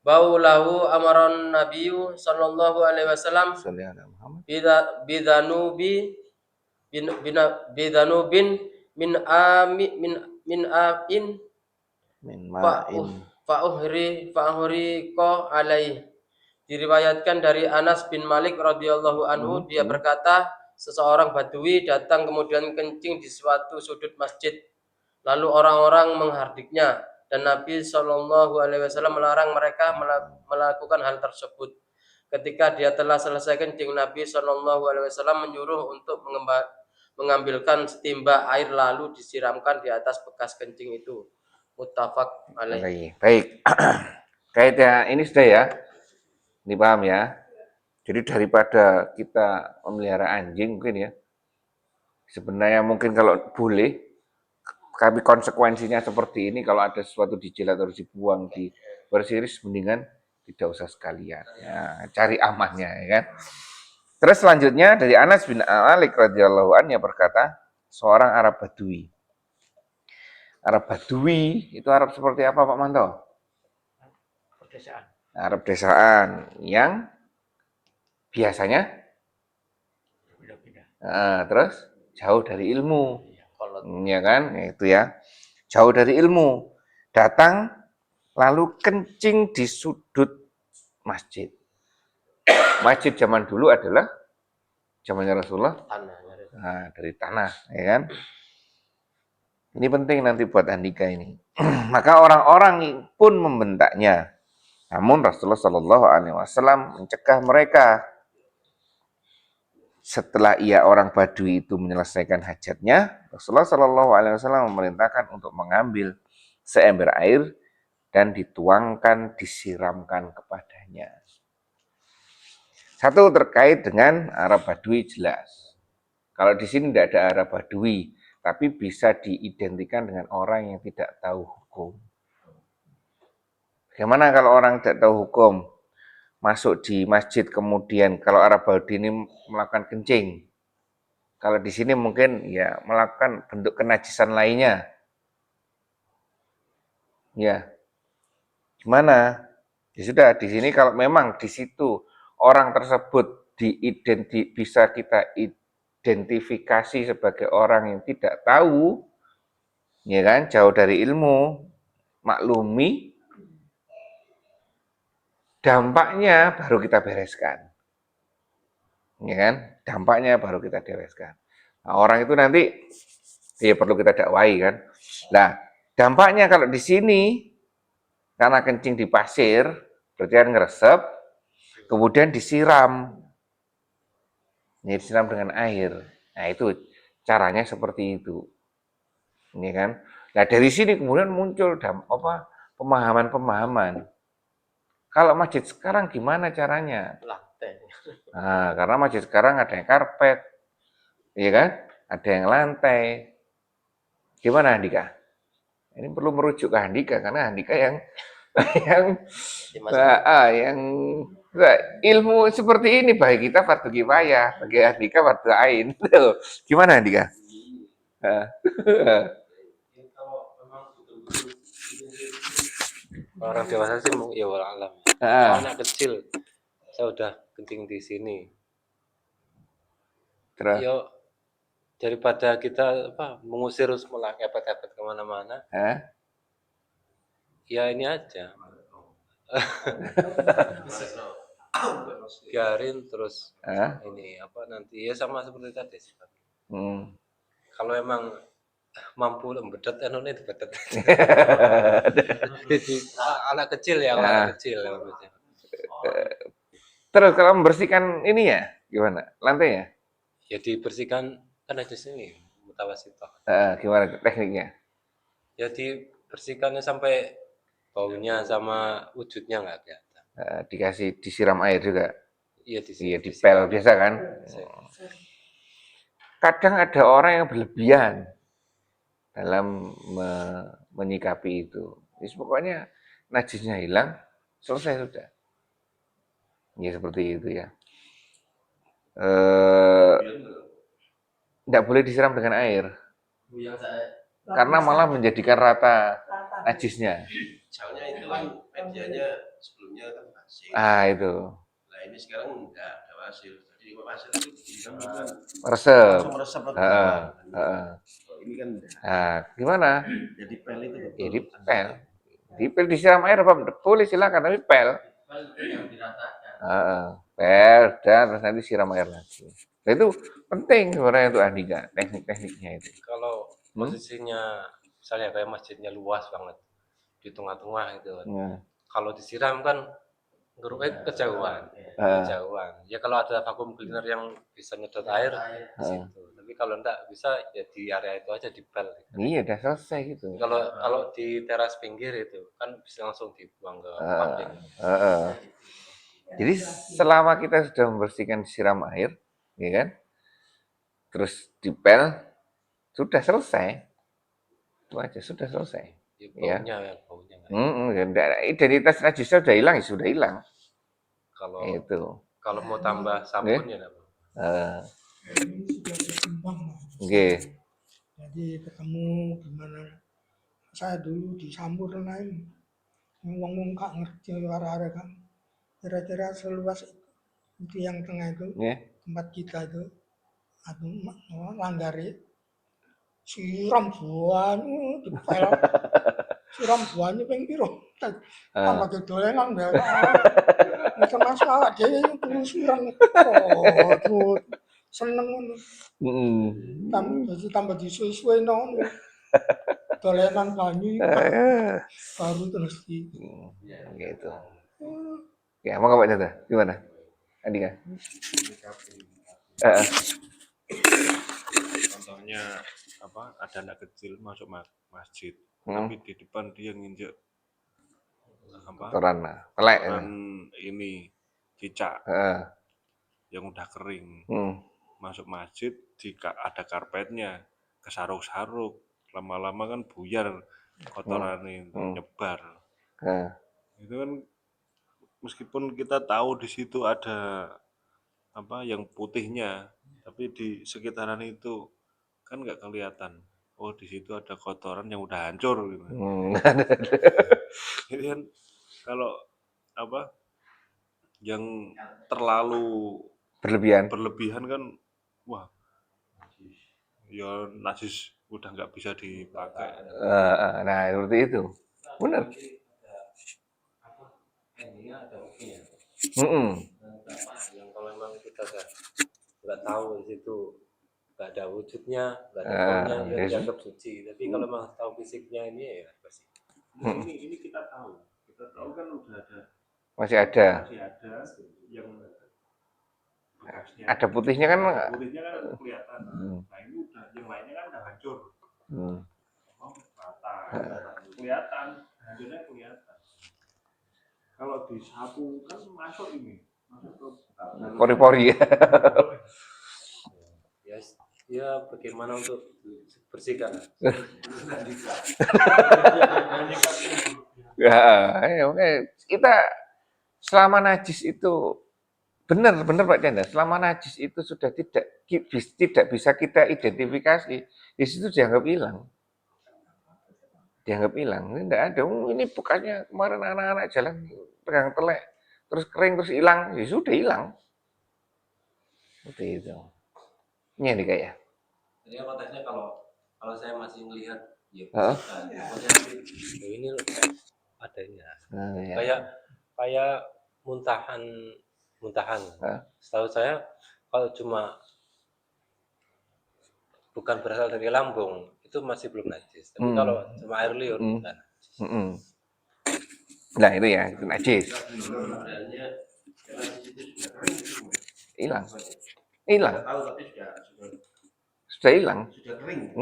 C: baulahu amaran nabiyyu sallallahu alaihi wasallam bidanubi bidanubin min ma'in fa'uhri ko alaih. Diriwayatkan dari Anas bin Malik radhiyallahu anhu, dia berkata, seseorang Badui datang kemudian kencing di suatu sudut masjid. Lalu orang-orang menghardiknya dan Nabi Shallallahu alaihi wasallam melarang mereka melakukan hal tersebut. Ketika dia telah selesai kencing, Nabi Shallallahu alaihi wasallam menyuruh untuk mengambilkan setimba air lalu disiramkan di atas bekas kencing itu. Muttafaq alaih.
A: Baik. Kaidah ini sudah ya. Ini paham ya. Jadi daripada kita memelihara anjing mungkin ya. Sebenarnya mungkin kalau boleh, tapi konsekuensinya seperti ini, kalau ada sesuatu dijilat harus dibuang, dibersiris, mendingan tidak usah sekalian. Ya, cari amannya ya kan. Terus selanjutnya dari Anas bin Malik radhiyallahu anhu berkata, seorang Arab Badui. Arab Badui itu Arab seperti apa Pak Manto?
B: Pedesaan.
A: Arab desaan yang biasanya terus jauh dari ilmu, ya kan? Itu ya, jauh dari ilmu, datang lalu kencing di sudut masjid. Masjid zaman dulu adalah zamannya Rasulullah, dari tanah, ya kan? Ini penting nanti buat Andika ini. Maka orang-orang pun membentaknya. Namun Rasulullah Shallallahu Alaihi Wasallam mencegah mereka. Setelah orang Badui itu menyelesaikan hajatnya, Rasulullah Shallallahu Alaihi Wasallam memerintahkan untuk mengambil seember air dan dituangkan, disiramkan kepadanya. Satu terkait dengan Arab Badui jelas. Kalau di sini tidak ada Arab Badui, tapi bisa diidentikan dengan orang yang tidak tahu hukum. Bagaimana kalau orang tidak tahu hukum? Masuk di masjid, kemudian kalau Arab Badui ini melakukan kencing. Kalau di sini mungkin ya melakukan bentuk kenajisan lainnya. Ya. Gimana? Ya sudah, di sini kalau memang di situ orang tersebut bisa kita identifikasi sebagai orang yang tidak tahu, ya kan, jauh dari ilmu, maklumi, dampaknya baru kita bereskan. Ya kan? Dampaknya baru kita bereskan. Nah, orang itu nanti ya perlu kita dakwai kan. Nah, dampaknya kalau di sini karena kencing di pasir, berarti kan ngeresep, kemudian disiram. Ini disiram dengan air. Nah, itu caranya seperti itu. Ini kan. Nah, dari sini kemudian muncul pemahaman-pemahaman. Kalau masjid sekarang gimana caranya? Nah, karena masjid sekarang ada yang karpet, iya kan? Ada yang lantai. Gimana Andika? Ini perlu merujuk ke Andika karena Andika yang ilmu seperti ini bagi kita fardu kifayah, bagi Andika fardu ain. Gimana Andika?
E: Orang dewasa sih ya walau alam. Anak kecil saya udah kencing di sini.
A: Terus?
E: Yo daripada kita mengusir semula epet-epet kemana-mana. Ya ini aja. Biarin terus ini nanti ya sama seperti tadi. Kalau emang mampu bedet ini bedet. Jadi anak kecil ya, anak kecil.
A: Terus kalau membersihkan ini ya gimana? Lantainya?
E: Ya dibersihkan kan ada sini mutawasithah.
A: Gimana tekniknya?
E: Ya dibersihkannya sampai baunya sama wujudnya nggak kelihatan.
A: Dikasih disiram air juga.
E: Iya
A: dipel biasa kan. Kadang ada orang yang berlebihan dalam menyikapi itu. Jadi pokoknya najisnya hilang, selesai sudah. Ya seperti itu ya. Tidak boleh disiram dengan air. Karena malah menjadikan rata najisnya.
F: Soalnya itu kan medianya sebelumnya kan pasir.
A: Itu.
F: Nah ini sekarang enggak ada pasir. Jadi pasir itu kan
A: resep.
F: Meresap ini kan
A: gimana?
F: Jadi pel itu.
A: Jadi pel. Dipel disiram air apa? Boleh silakan tapi pel. Pel dan terus nanti siram air lagi. Nah, itu penting sebenarnya untuk Andika, teknik-tekniknya itu.
E: Kalau posisinya misalnya kayak masjidnya luas banget di tengah-tengah itu. Kalau disiram kan kejauhan. Kejauhan. Ya kalau ada vacuum cleaner yang bisa nyedot air di situ. Tapi kalau enggak bisa ya di area itu aja dibel.
A: Iya, udah selesai gitu.
E: Kalau di teras pinggir itu kan bisa langsung dibuang ke pabrik.
A: Jadi selama kita sudah membersihkan siram air, ya kan? Terus dipel, sudah selesai. Itu aja sudah selesai.
E: Ya, baunya nggak.
A: Identitas najisnya sudah hilang, ya sudah hilang.
E: Kalau mau tambah sabun ya enggak.
D: Ini sudah berkembang, Mas.
A: Oke.
D: Jadi ketemu gimana saya dulu di Sambur lain, ngomong gak ngerti arah-arah kan, kira-kira seluas itu yang tengah itu tempat kita itu, atau Langgari, siram buahnya dipel, siram buahnya pengpiro, tambah kedolengan deh, macam masalah dia terus siram, tuh seneng jadi tambah disusuin non dolenan banyu baru terus
A: gitu. Ya, mau Pak Janda, gimana? Andika.
F: Contohnya ada anak kecil masuk masjid, tapi di depan dia nginjek
A: kotoran telek
F: ini cicak yang udah kering. Masuk masjid jika ada karpetnya kesaruk-saruk, lama-lama kan buyar kotoran itu nyebar. Itu kan meskipun kita tahu di situ ada yang putihnya, tapi di sekitaran itu kan nggak kelihatan. Oh, di situ ada kotoran yang udah hancur gitu. Ini kan kalau yang terlalu berlebihan kan, wah, ya najis udah nggak bisa dipakai.
A: Nah, seperti itu, benar.
E: Yang kalau memang kita nggak tahu di situ nggak ada wujudnya, nggak ada baunya, ya dianggap suci. Tapi kalau memang tahu fisiknya ini ya bersih.
F: Ini kita tahu kan udah ada.
A: Masih ada
F: Yang
A: ada putihnya kan
F: kelihatan. Nah ini udah yang lainnya kan udah hancur. Rata, kelihatan, hancurnya kelihatan. Kalau disapu kan masuk ke
A: pori-pori.
E: Ya bagaimana untuk bersihkan?
A: Kita selama najis itu benar Pak Chandra, selama najis itu sudah tidak bisa kita identifikasi, di situ dianggap hilang. Ini tidak ada. Ini bukannya kemarin anak-anak jalan pegang telek, terus kering, terus hilang, ya sudah hilang. Seperti itu. Ini yang kayak.
C: Jadi konteksnya kalau saya masih melihat ya
E: ini adanya. Kayak muntahan. Setahu saya kalau cuma bukan berasal dari lambung itu masih belum najis. Tapi kalau cuma air liur bukan najis.
A: Nah itu ya, itu najis. Hilang. Sudah hilang.
F: Sudah kering.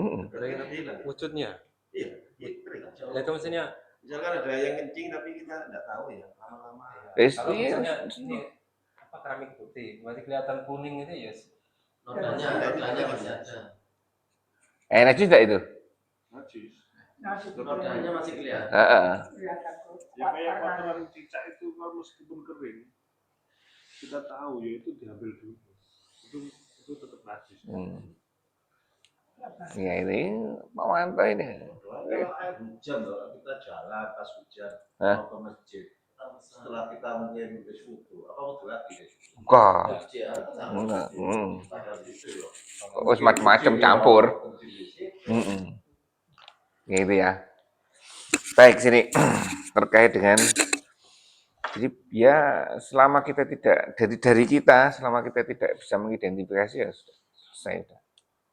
E: Wujudnya.
F: Iya, kering.
E: Nah, itu maksudnya
F: Misalkan ada yang kencing tapi kita nggak tahu ya, lama-lama ya.
E: kalau misalnya ini keramik putih, masih kelihatan kuning itu ya
C: nodanya masih ada.
A: Najis tidak itu?
F: Najis.
C: Nodanya masih kelihatan.
F: Ya kayak kotoran cicak itu kalau meskipun kering, kita tahu ya itu diambil dulu. Itu tetap najis.
A: Ya ini Pak Manto ini.
F: Kalau air hujan kalau kita jalan pas hujan mau ke masjid, setelah kita mungkin wudhu, apa wudhu lagi?
A: Enggak. Terus macam-macam campur. Gitu ya. Baik, sini terkait dengan jadi ya selama kita tidak dari kita selama kita tidak bisa mengidentifikasi ya selesai.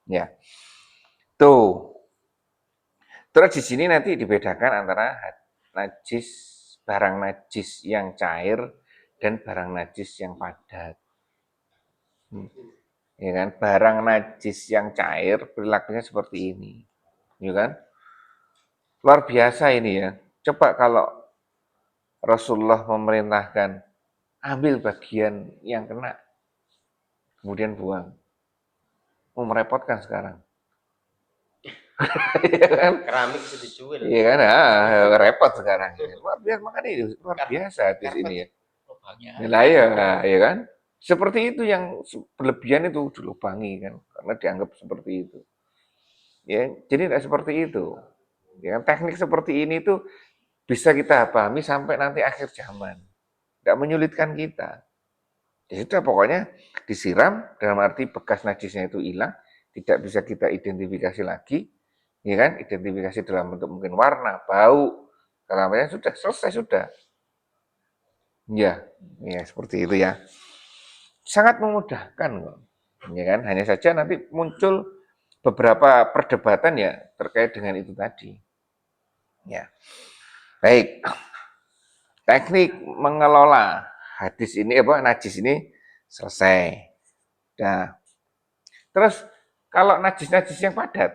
A: Ya. Tuh. Terus di sini nanti dibedakan antara najis, barang najis yang cair dan barang najis yang padat. Ya kan? Barang najis yang cair perilakunya seperti ini. Ya kan? Luar biasa ini ya. Coba kalau Rasulullah memerintahkan ambil bagian yang kena kemudian buang. Merepotkan sekarang. Iya kan?
C: Keramik itu dijual.
A: Iya kan? Repot sekarang. Luar biasa, makanya ini luar biasa di sini ya. Nah, ya kan? Seperti itu yang berlebihan itu dilubangi kan, karena dianggap seperti itu. Ya, jadi tidak seperti itu. Ya, teknik seperti ini tuh bisa kita pahami sampai nanti akhir zaman. Tidak menyulitkan kita. Ya sudah, pokoknya disiram dalam arti bekas najisnya itu hilang, tidak bisa kita identifikasi lagi, ya kan? Identifikasi dalam bentuk mungkin warna, bau, segalanya sudah selesai sudah. Ya, ya seperti itu ya. Sangat memudahkan kok. Ya kan? Hanya saja nanti muncul beberapa perdebatan ya terkait dengan itu tadi. Ya. Baik. Teknik mengelola hadis ini najis ini selesai. Nah, terus kalau najis-najis yang padat,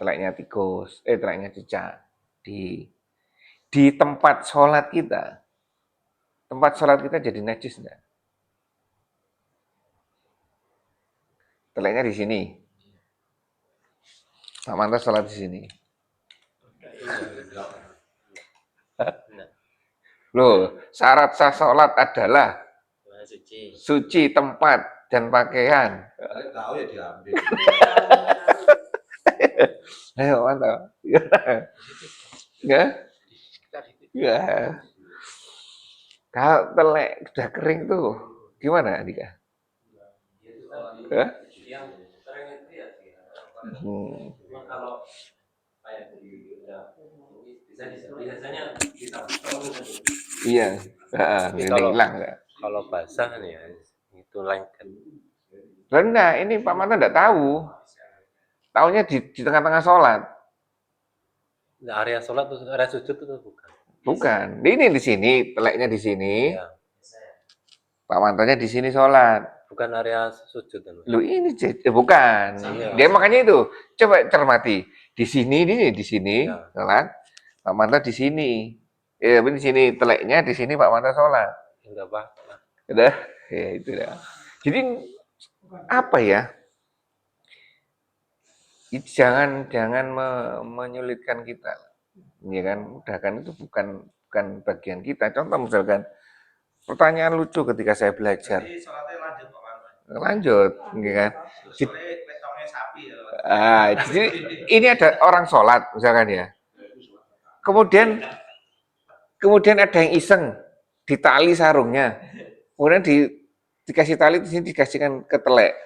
A: teleknya tikus, teleknya cicak di tempat sholat kita, jadi najis enggak? Teleknya di sini. Pak Manto sholat di sini. Loh, syarat sah sholat adalah suci tempat dan pakaian.
F: Tahu ya diambil.
A: Ayo mantap. Ya? Ya. Kalau telek udah kering tuh gimana, Dika? Ya?
E: Kalau kayak biasanya kita
A: Iya. Ini hilang ya.
E: kalau basah nih ya itu lengket.
A: Enggak, ini Pak Manto enggak tahu. Taunya di tengah-tengah sholat.
E: Nah, area sholat atau area sujud itu bukan?
A: Bukan. Ini di sini, teleknya di sini.
E: Ya.
A: Pak Mantonya di sini sholat.
E: Bukan area sujud.
A: Lu ini bukan. Dia makanya itu. Coba cermati. Di sini,
E: Ya.
A: sholat. Pak Manto di sini. Di sini teleknya, di sini Pak Manto sholat.
E: Enggak apa-apa.
A: Udah, ya itu dah. Jadi apa ya? Jangan menyulitkan kita. Ya kan, mudahkan itu bukan bagian kita. Contoh misalkan pertanyaan lucu ketika saya belajar.
F: Jadi sholatnya lanjut Pak Manto.
A: Lanjut, ya kan?
F: Sore letongnya sapi ya.
A: Jadi ini ada orang sholat misalkan ya. Kemudian ada yang iseng ditali sarungnya. Kemudian dikasih tali di sini dikasihkan ke telek.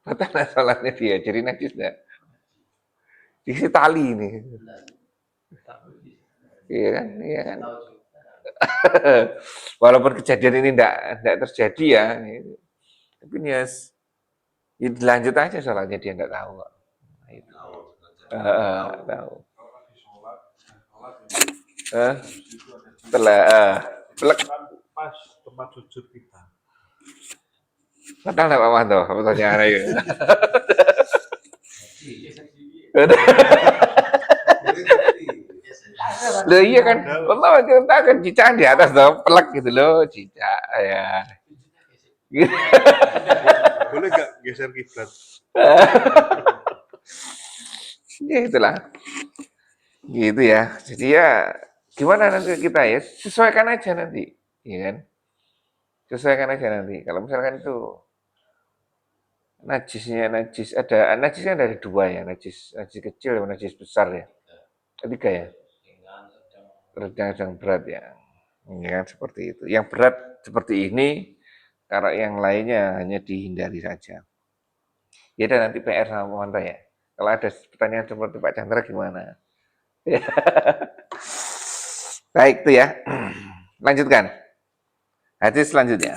A: Batal sholatnya dia, jadi najis enggak? Dikasih tali ini. Iya kan? Iya kan? Walaupun kejadian ini enggak terjadi ya. Tapi ya dilanjut aja sholatnya, dia enggak tahu kok. Tahu. Pelek
F: Pas tempat sujud kita.
A: batal enggak Pak Manto? Pertanyaannya ya. Loh iya kan, Allah cerita kan cicak di atas dong, pelek gitu loh, cicak ya.
F: Boleh nggak geser kiblat?
A: Ya itulah, gitu ya. Jadi ya gimana nanti kita ya, sesuaikan aja nanti, ya kan? Sesuaikan aja nanti. Kalau misalkan itu najisnya dari dua ya, najis kecil dan najis besar ya, ketiga ya. Sedang berat ya kan seperti itu. Yang berat seperti ini, kalau yang lainnya hanya dihindari saja. Ya dan nanti PR sama Pak Manto ya. Kalau ada pertanyaan seperti Pak Chandra gimana? Baik itu ya. Lanjutkan. Hadis selanjutnya.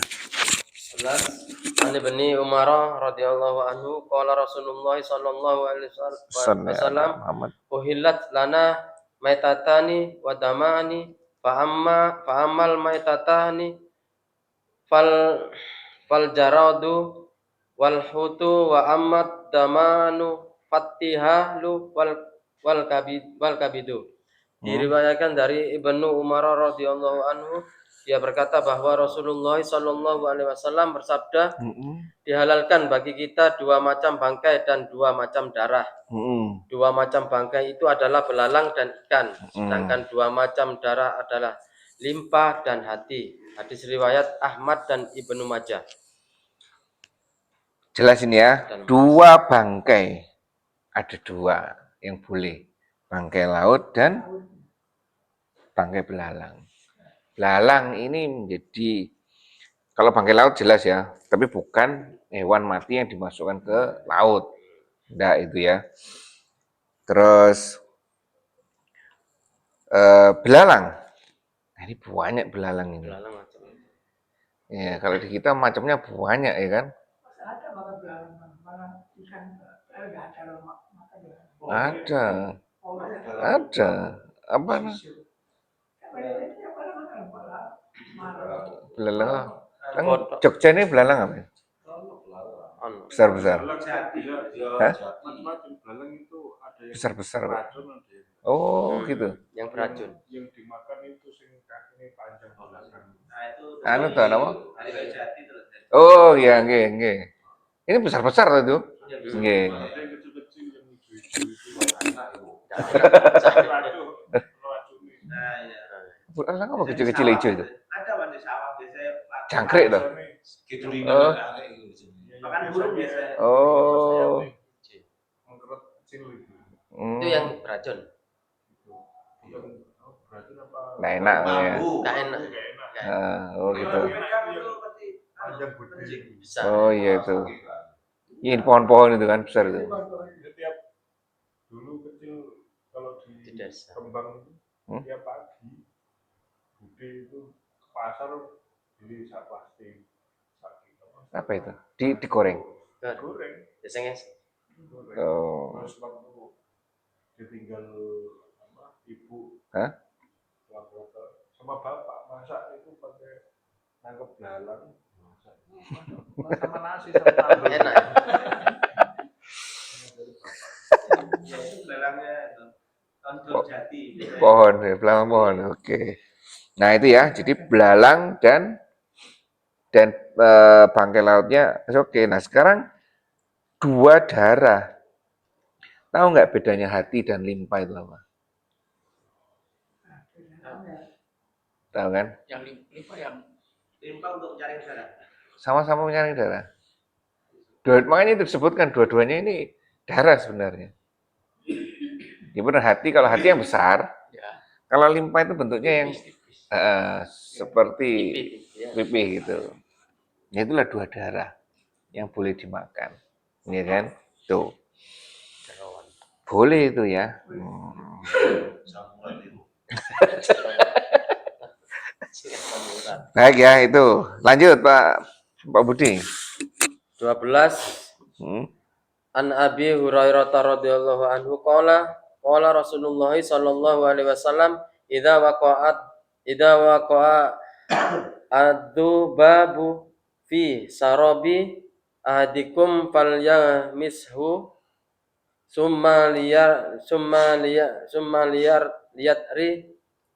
C: 11 An Ibni Umar radhiyallahu anhu qala Rasulullah sallallahu alaihi wasallam uhillat lana maitatani wa damani fa amal maitatani fal jaradu wal hutu wa amad damanu fatihalu wal kabidu. Diriwayatkan dari Ibnu Umar radhiyallahu anhu, dia berkata bahwa Rasulullah Shallallahu alaihi wasallam bersabda, dihalalkan bagi kita dua macam bangkai dan dua macam darah. Dua macam bangkai itu adalah belalang dan ikan, sedangkan dua macam darah adalah limpa dan hati. Hadis riwayat Ahmad dan Ibnu Majah.
A: Jelas ini ya, dua bangkai. Ada dua yang boleh. Bangkai laut dan bangkai belalang. Belalang ini menjadi, kalau bangkai laut jelas ya, tapi bukan hewan mati yang dimasukkan ke laut. Enggak itu ya. Terus belalang. Nah, ini banyak belalang ini.
C: Belalang macam ini.
A: Ya, kalau di kita macamnya banyak ya kan?
D: Ada makan belalang, makan ikan, nggak ada lemak, makan belalang.
A: Ada. Apa? Belalang. Kan Jogja ini belalang apa? Besar-besar. Hah?
F: Belalang itu ada yang
A: Besar-besar.
F: beracun, ada yang
A: Oh, gitu.
C: Yang beracun.
F: yang dimakan itu sing kakinya panjang belakang.
A: Anu tuh apa? Oh, ya, nggih. Ini besar-besar tuh itu. Nggih.
F: Ada yang kecil-kecil yang hijau-hijau itu.
A: Belalang apa kecil-kecil hijau itu?
G: Ada di sawah biasanya.
A: Jangkrik tuh. Oh.
G: Makan burung biasanya.
A: Oh.
F: Mengkerut kecil itu.
C: Itu yang beracun.
F: Beracun apa?
A: Nah, enak ya.
C: Enggak enak.
A: Oh gitu.
F: Panjang putih.
C: Besar.
A: Oh iya itu. Ini pohon-pohon itu kan besar itu.
F: Setiap dulu kecil kalau di
C: desa.
F: Kembang itu tiap pagi Budi itu ke pasar beli sak plastik.
A: Apa itu? Digoreng.
F: Goreng.
C: Biasanya
F: Goreng.
A: Oh.
F: Terus waktu ditinggal ibu.
A: Hah?
F: Sama bapak masak itu pakai nangkep belalang. Sama nasi sama sambal.
C: enak.
G: Itu belangnya kontrol jati.
A: Pohon, ya, belalang pohon. Oke. Nah itu ya, jadi belalang dan bangkai lautnya oke. Nah sekarang dua darah. Tahu nggak bedanya hati dan limpa itu apa? Tahu kan?
B: Yang limpa yang
G: Limpa untuk mencari darah.
A: Sama-sama menyaring darah. Makanya itu disebutkan dua-duanya ini darah sebenarnya. Ya benar hati, kalau hati yang besar,
B: ya,
A: kalau limpa itu bentuknya yang
B: tipis.
A: seperti
C: Ya.
A: pipih gitu. Ya itulah dua darah yang boleh dimakan. Ya kan? Tuh. Boleh itu ya. Baik ya itu. Lanjut Pak Budi.
C: 12 An Abi Hurairah radhiyallahu anhu qala Rasulullah sallallahu alaihi wasallam idza waqa'a ad-dubabu fi sarabi ahadikum falyamishu summa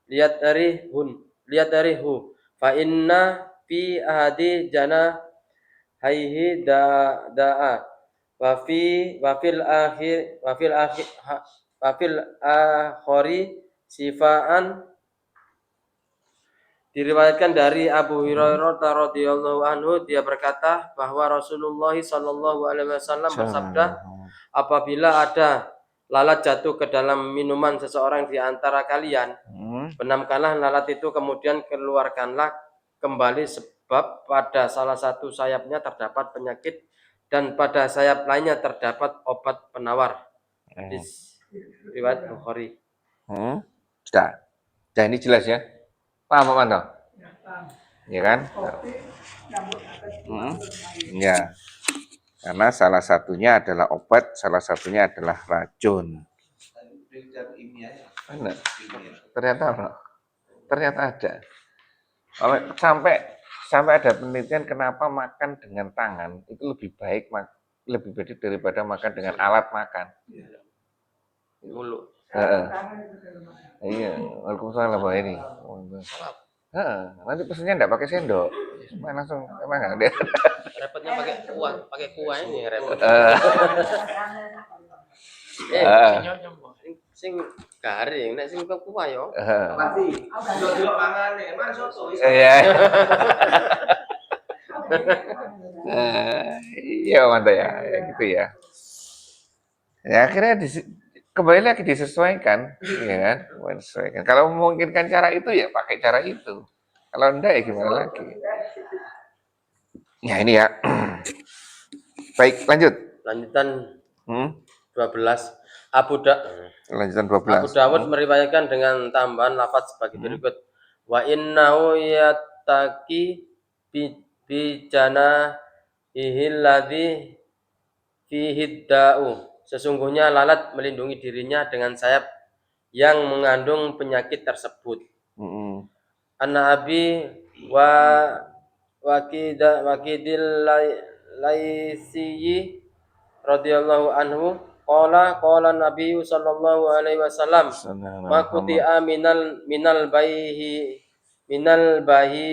C: liyatarihu fa inna fi ahadi jana haihi da'a wa fil akhiri sifaan. Diriwayatkan dari Abu Hurairah radhiyallahu anhu, dia berkata bahwa Rasulullah sallallahu alaihi wasallam bersabda, apabila ada lalat jatuh ke dalam minuman seseorang di antara kalian, benamkanlah lalat itu, kemudian keluarkanlah kembali, sebab pada salah satu sayapnya terdapat penyakit dan pada sayap lainnya terdapat obat penawar. Hadis riwayat Bukhari.
A: Sudah. Sudah ini jelas ya. Paham Pak Manto? Ya kan? Ya. Karena salah satunya adalah obat, salah satunya adalah racun. Benar. Ternyata apa? Ternyata ada. Sampai ada penelitian kenapa makan dengan tangan itu lebih baik daripada makan dengan alat makan.
C: Mulut.
A: Iya, waalaikumsalam Pak ini. Nanti pesennya enggak pakai sendok. Langsung emang ada.
C: Repotnya pakai kuah ini repot. Sing garing, nek sing kuah yo.
G: Pasti. Dulu mangan nih, man soto.
A: Iya. Iya mantap ya, gitu ya. Ya akhirnya kembali lagi disesuaikan, ya kan? Disesuaikan. Kalau memungkinkan cara itu ya pakai cara itu. Kalau enggak ya gimana lagi? Ya ini ya. Baik, lanjut.
C: Lanjutan 12. Lanjutan 12. Abu Dawud meriwayatkan dengan tambahan lafaz sebagai berikut. Wa innahu yattaqi bi jana ihilladzi fihi da'u. Sesungguhnya lalat melindungi dirinya dengan sayap yang mengandung penyakit tersebut. Anna abi wakidil laisiyyi radhiyallahu anhu qala Nabi sallallahu alaihi wasallam ma quti'a minal bahi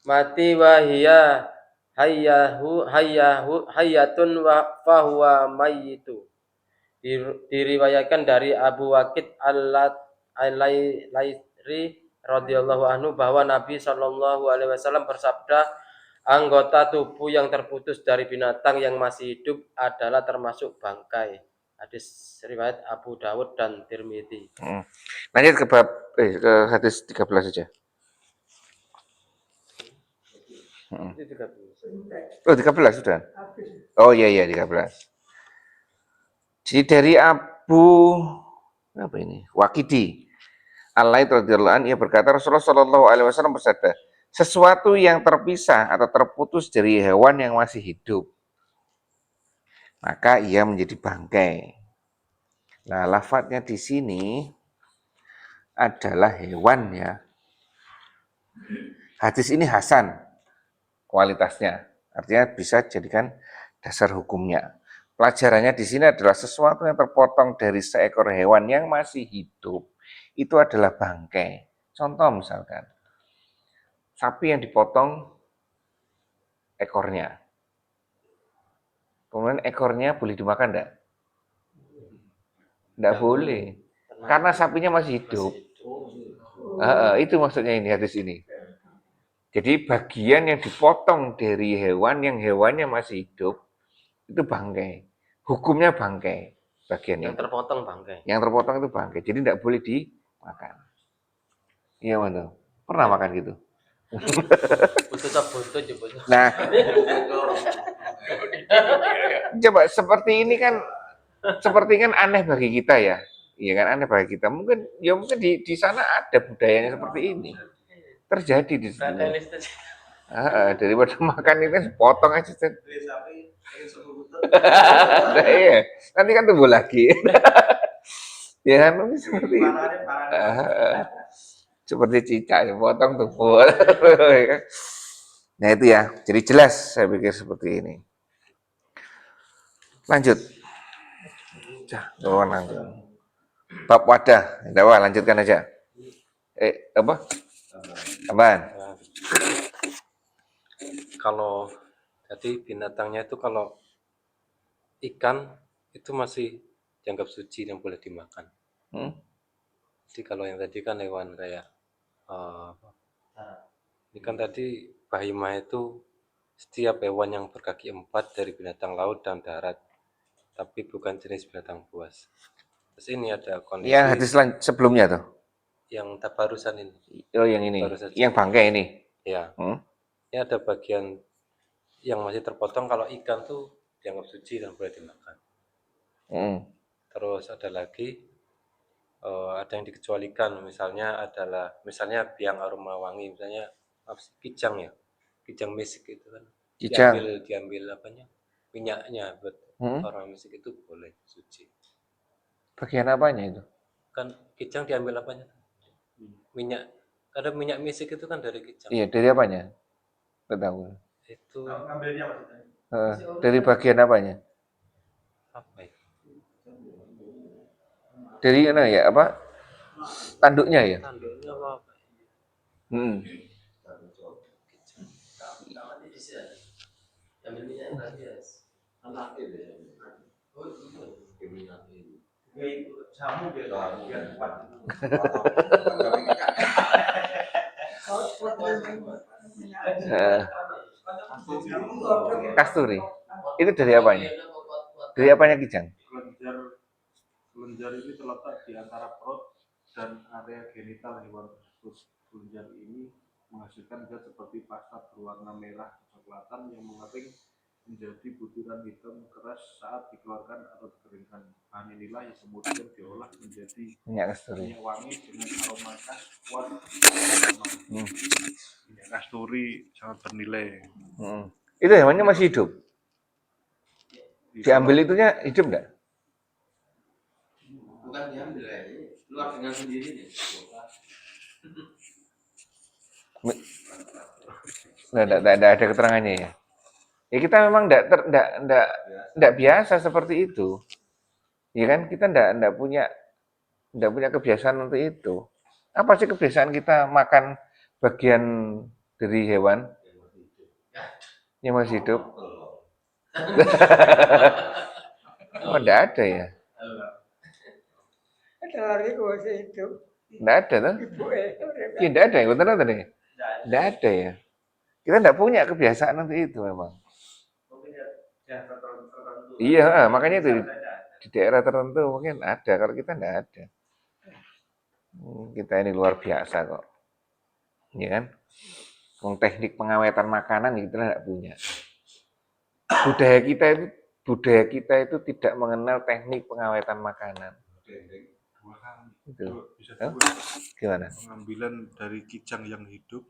C: mati wa hiya hayyatun wa fahuwa mayyitu. Diriwayatkan dari Abu Waqid al-Laitsri radhiyallahu anhu bahwa Nabi sallallahu alaihi wasallam bersabda, anggota tubuh yang terputus dari binatang yang masih hidup adalah termasuk bangkai. Hadis riwayat Abu Dawud dan Tirmidzi.
A: Lanjut ke bab ke hadis 13 saja. Oh 13 sudah. Oh iya 13. Jadi dari Abu apa ini? Waqidi Al-Laits radhiyallahu anhu ia berkata Rasulullah sallallahu alaihi wasallam bersabda, sesuatu yang terpisah atau terputus dari hewan yang masih hidup maka ia menjadi bangkai. Nah, lafadznya di sini adalah hewan ya. Hadis ini hasan kualitasnya, artinya bisa jadikan dasar hukumnya. Pelajarannya di sini adalah sesuatu yang terpotong dari seekor hewan yang masih hidup itu adalah bangkai. Contoh misalkan sapi yang dipotong ekornya, kemudian ekornya boleh dimakan enggak? Enggak boleh, karena sapinya masih hidup. Itu maksudnya ini hadis ini. Jadi bagian yang dipotong dari hewan yang hewannya masih hidup itu bangkai. Hukumnya bangkai. Bagian
C: yang terpotong bangkai.
A: Yang terpotong itu bangkai. Jadi tidak boleh dimakan. Iya mana? Pernah makan gitu? Nah, coba seperti ini kan aneh bagi kita ya. Iya kan aneh bagi kita. Mungkin di sana ada budayanya seperti ini. Terjadi di sini. Daripada makan itu potong aja. Iya, nanti kan tumbuh lagi. Ya kan seperti itu. Seperti cicak, potong tumbuh. Nah itu ya, jadi jelas saya pikir seperti ini. Lanjut. Langsung. Bab wadah, lanjutkan aja. Apa? Apaan?
E: Kalau jadi binatangnya itu kalau ikan itu masih dianggap suci yang boleh dimakan. Jadi kalau yang tadi kan hewan kayak ikan tadi bahima itu setiap hewan yang berkaki 4 dari binatang laut dan darat, tapi bukan jenis binatang buas. Terus ini ada kondisi.
A: Yang hadis sebelumnya tuh.
E: Yang barusan ini.
A: Oh yang ini. Yang bangkai ini.
E: Ya. Ini ada bagian yang masih terpotong kalau ikan tuh dianggap suci dan boleh dimakan. Terus ada lagi ada yang dikecualikan, misalnya biang aroma wangi, misalnya kijang ya, kijang mesik itu kan diambil apanya, minyaknya buat aroma mesik itu boleh suci.
A: Bagian apanya itu?
E: Kan kijang diambil apanya? Minyak. Kadang minyak misik itu kan dari kijang.
A: Iya, dari apanya? Nggak tahu.
E: Itu
G: Ngambilnya maksudnya.
A: Dari bagian apanya?
E: apa ya?
A: Dari mana ya? Apa? Tanduknya ya?
E: Tanduknya apa?
A: Hmm.
G: Jamu biar kuat.
A: Kasturi. Itu dari apanya? Dari apanya kijang?
F: Kelenjar ini terletak di antara perut dan area genital hewan tersebut. Kelenjar ini menghasilkan zat seperti pasta berwarna merah kecoklatan yang mengering menjadi butiran hitam keras saat dikeluarkan atau dikeringkan. Bahan inilah yang kemudian diolah menjadi
A: Minyak kasturi.
F: minyak wangi dengan aroma khas kuat. Minyak kasturi sangat bernilai.
A: Itu hewannya masih hidup? Diambil itunya hidup nggak?
C: Bukan diambil ya, keluar dengan sendiri.
A: Nggak ada keterangannya ya. Ya kita memang nggak biasa seperti itu, ya kan? Kita nggak punya kebiasaan untuk itu. Apa sih kebiasaan kita makan bagian dari hewan yang masih hidup? Oh, nggak ada ya?
D: Ada lari kok masih hidup.
A: Nggak ada tuh?
D: Ibu
A: Ya, nggak ada ya, bener tadi? Nggak ada ya. Kita nggak punya kebiasaan untuk itu memang. Iya, makanya itu di daerah tertentu mungkin ada, kalau kita nggak ada. Kita ini luar biasa kok, ya kan? Teknik pengawetan makanan kita nggak punya. Budaya kita itu tidak mengenal teknik pengawetan makanan. Itu. Gimana?
F: Pengambilan dari kijang yang hidup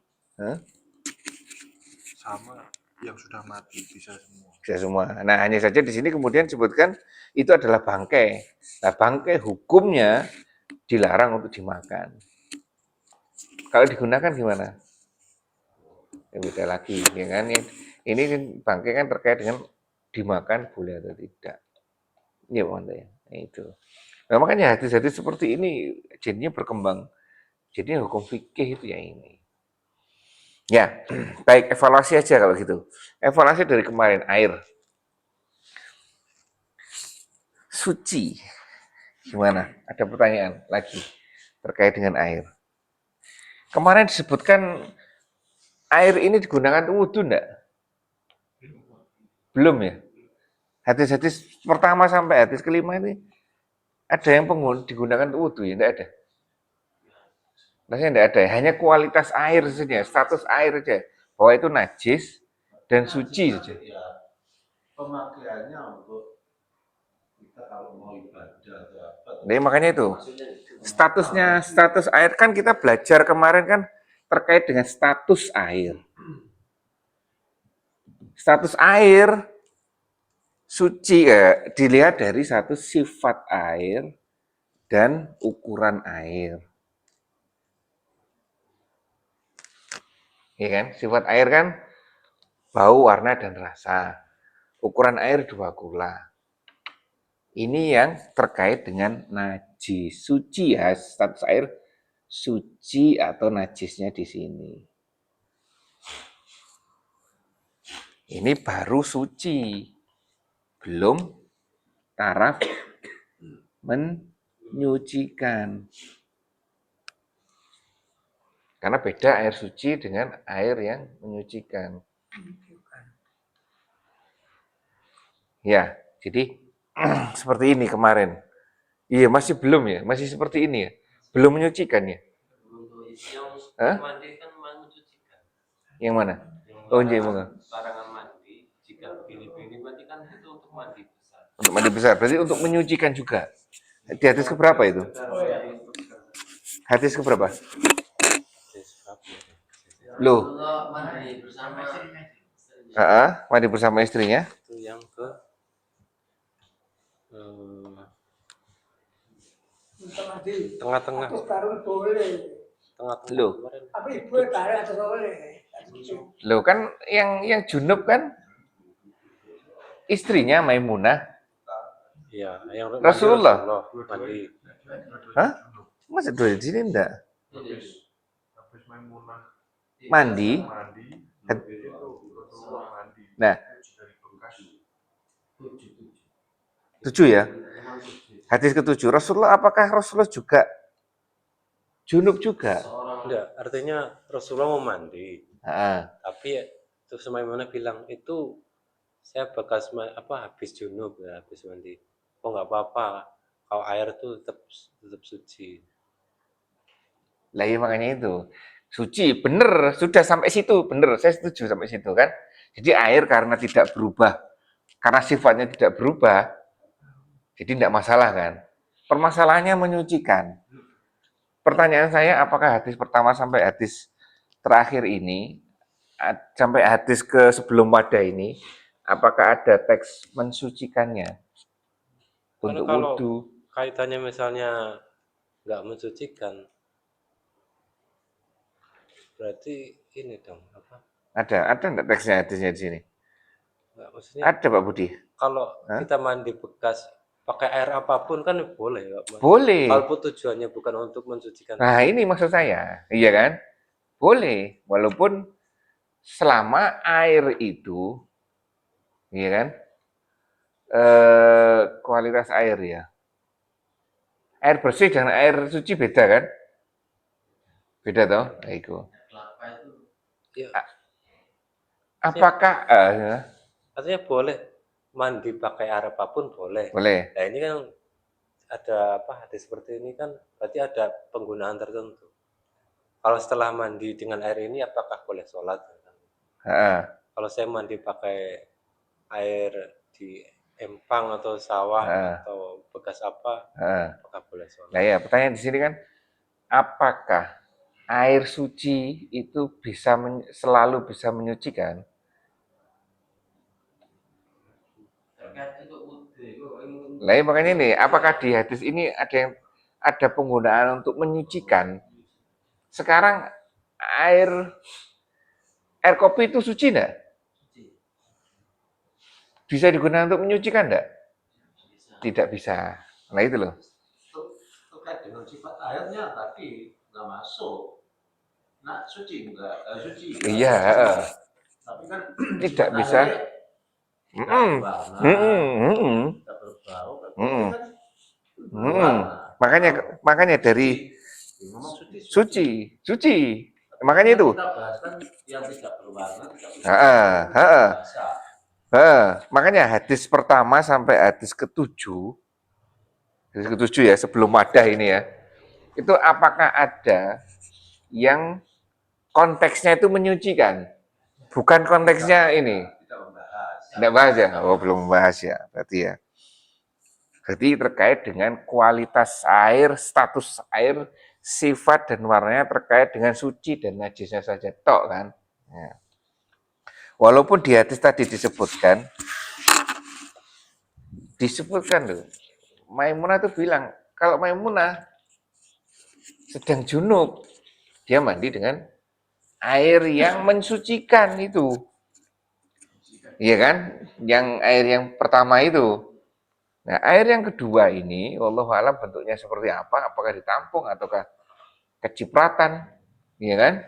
F: sama yang sudah mati bisa semua.
A: Bisa semua. Nah, hanya saja di sini kemudian disebutkan itu adalah bangkai. Nah, bangkai hukumnya dilarang untuk dimakan. Kalau digunakan gimana? Ya beda lagi, ya kan? Ini bangkai kan terkait dengan dimakan boleh atau tidak. Iya, Pak ya. Itu. Nah, makanya hadis-hadis seperti ini jadinya berkembang. Jadi hukum fikih itu ya ini. Ya, baik, evaluasi aja kalau gitu. Evaluasi dari kemarin, air. Suci. Gimana? Ada pertanyaan lagi terkait dengan air. Kemarin disebutkan air ini digunakan wudhu enggak? Belum ya? Hadis-hadis pertama sampai hadis kelima ini ada yang digunakan wudhu ya? Enggak ada? Rasanya enggak ada ya? Hanya kualitas air saja, status air saja. Bahwa itu najis dan suci saja.
G: Pemakaiannya untuk kita kalau mau ibadah atau apa.
A: Jadi makanya itu status air kan kita belajar kemarin kan terkait dengan status air. Status air suci dilihat dari satu sifat air dan ukuran air. Ya kan? Sifat air kan bau, warna, dan rasa. Ukuran air 2 kula. Ini yang terkait dengan najis. Suci ya, status air suci atau najisnya di sini. Ini baru suci. Belum taraf menyucikan. Karena beda air suci dengan air yang menyucikan. Ya, jadi seperti ini kemarin. Iya, masih belum ya, masih seperti ini ya. Belum menyucikan ya.
C: Yang mandi kan mencucikan.
A: Yang mana? Oh, iya,
C: Larangan mandi, jika pilih-pilih berarti kan itu untuk mandi besar.
A: Untuk mandi besar, berarti untuk menyucikan juga. Di hadis keberapa itu? Hadis keberapa? Loh.
C: Mandi bersama istrinya.
A: Mandi bersama istrinya.
E: Itu yang ke Tengah-tengah.
D: Baru boleh.
E: Tengah-tengah.
A: Loh.
D: Tapi ibu tarik atau boleh.
A: Loh kan yang junub kan istrinya Maimunah.
E: Iya, yang mandi
A: Rasulullah.
E: mandi.
A: Hah? Masa dua di sini enggak?
F: Habis Maimunah
A: Mandi. Nah, 7 ya. Hadis ke-7. Rasulullah, apakah Rasulullah juga junub juga?
E: Enggak, artinya Rasulullah mau mandi. Tapi terus Maimunah bilang itu saya bekas habis junub ya, habis mandi. Oh nggak apa-apa, kalau air itu tetap suci.
A: Lah ya makanya itu. Suci, bener, sudah sampai situ, bener, saya setuju sampai situ kan. Jadi air karena tidak berubah, karena sifatnya tidak berubah, jadi tidak masalah kan. Permasalahannya menyucikan. Pertanyaan saya, apakah hadis pertama sampai hadis terakhir ini, sampai hadis ke sebelum wadah ini, apakah ada teks mensucikannya? Untuk
E: kalau
A: wudu.
E: Kaitannya misalnya nggak mensucikan, berarti ini dong apa?
A: Ada enggak teksnya hadisnya di sini?
E: Nggak, maksudnya
A: Ada Pak Budi?
E: kalau kita mandi bekas pakai air apapun kan boleh, Pak?
A: Boleh.
E: Walaupun tujuannya bukan untuk mensucikan.
A: Nah ini maksud saya, iya kan? Boleh, walaupun selama air itu, iya kan? Kualitas air ya. Air bersih dan air suci beda kan? Beda toh? Nah, itu.
C: Ya.
A: Apakah
E: Artinya boleh mandi pakai air apapun boleh.
A: boleh?
E: Nah ini kan ada hadis seperti ini kan berarti ada penggunaan tertentu. Kalau setelah mandi dengan air ini apakah boleh sholat? Kalau saya mandi pakai air di empang atau sawah atau bekas apakah boleh sholat?
A: Nah ya, pertanyaan di sini kan, apakah air suci itu selalu bisa menyucikan? Nah, makanya ini, apakah di hadis ini ada penggunaan untuk menyucikan? Sekarang air kopi itu suci enggak? Bisa digunakan untuk menyucikan enggak? Tidak bisa. Nah itu loh.
G: Terkait dengan sifat airnya tadi nggak masuk. Nah suci enggak? Suci.
A: Iya.
G: Tapi kan
A: tidak bisa. Makanya dari suci. Makanya itu.
G: Kita bahas kan yang tidak berwarna, tidak bisa.
A: Makanya hadis pertama sampai hadis ke-7 ya, sebelum wadah ini ya. Itu apakah ada yang konteksnya itu menyucikan? Bukan konteksnya ini. Tidak bahas ya? Oh, belum bahas ya. Berarti ya. Berarti terkait dengan kualitas air, status air, sifat dan warnanya terkait dengan suci dan najisnya saja tok kan. Ya. Walaupun di hadis tadi disebutkan loh. Maimunah itu bilang, kalau Maimunah sedang junub, dia mandi dengan air yang mensucikan itu. Iya kan? Yang air yang pertama itu. Nah, air yang kedua ini, wallahu alam bentuknya seperti apa? Apakah ditampung ataukah kecipratan? Iya kan?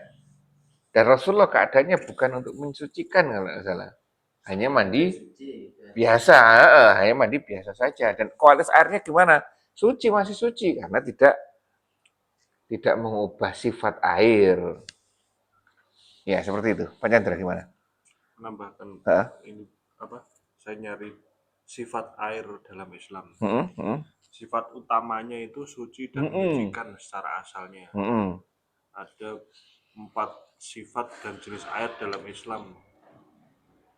A: Dan Rasulullah keadaannya bukan untuk mensucikan kalau tidak salah. Hanya mandi biasa, hanya mandi biasa saja. Dan kualitas airnya gimana? Suci, masih suci karena tidak mengubah sifat air. Ya, seperti itu. Pak Chandra gimana?
F: Menambahkan ini saya nyari sifat air dalam Islam. Sifat utamanya itu suci dan menyucikan secara asalnya. Ada 4 sifat dan jenis air dalam Islam.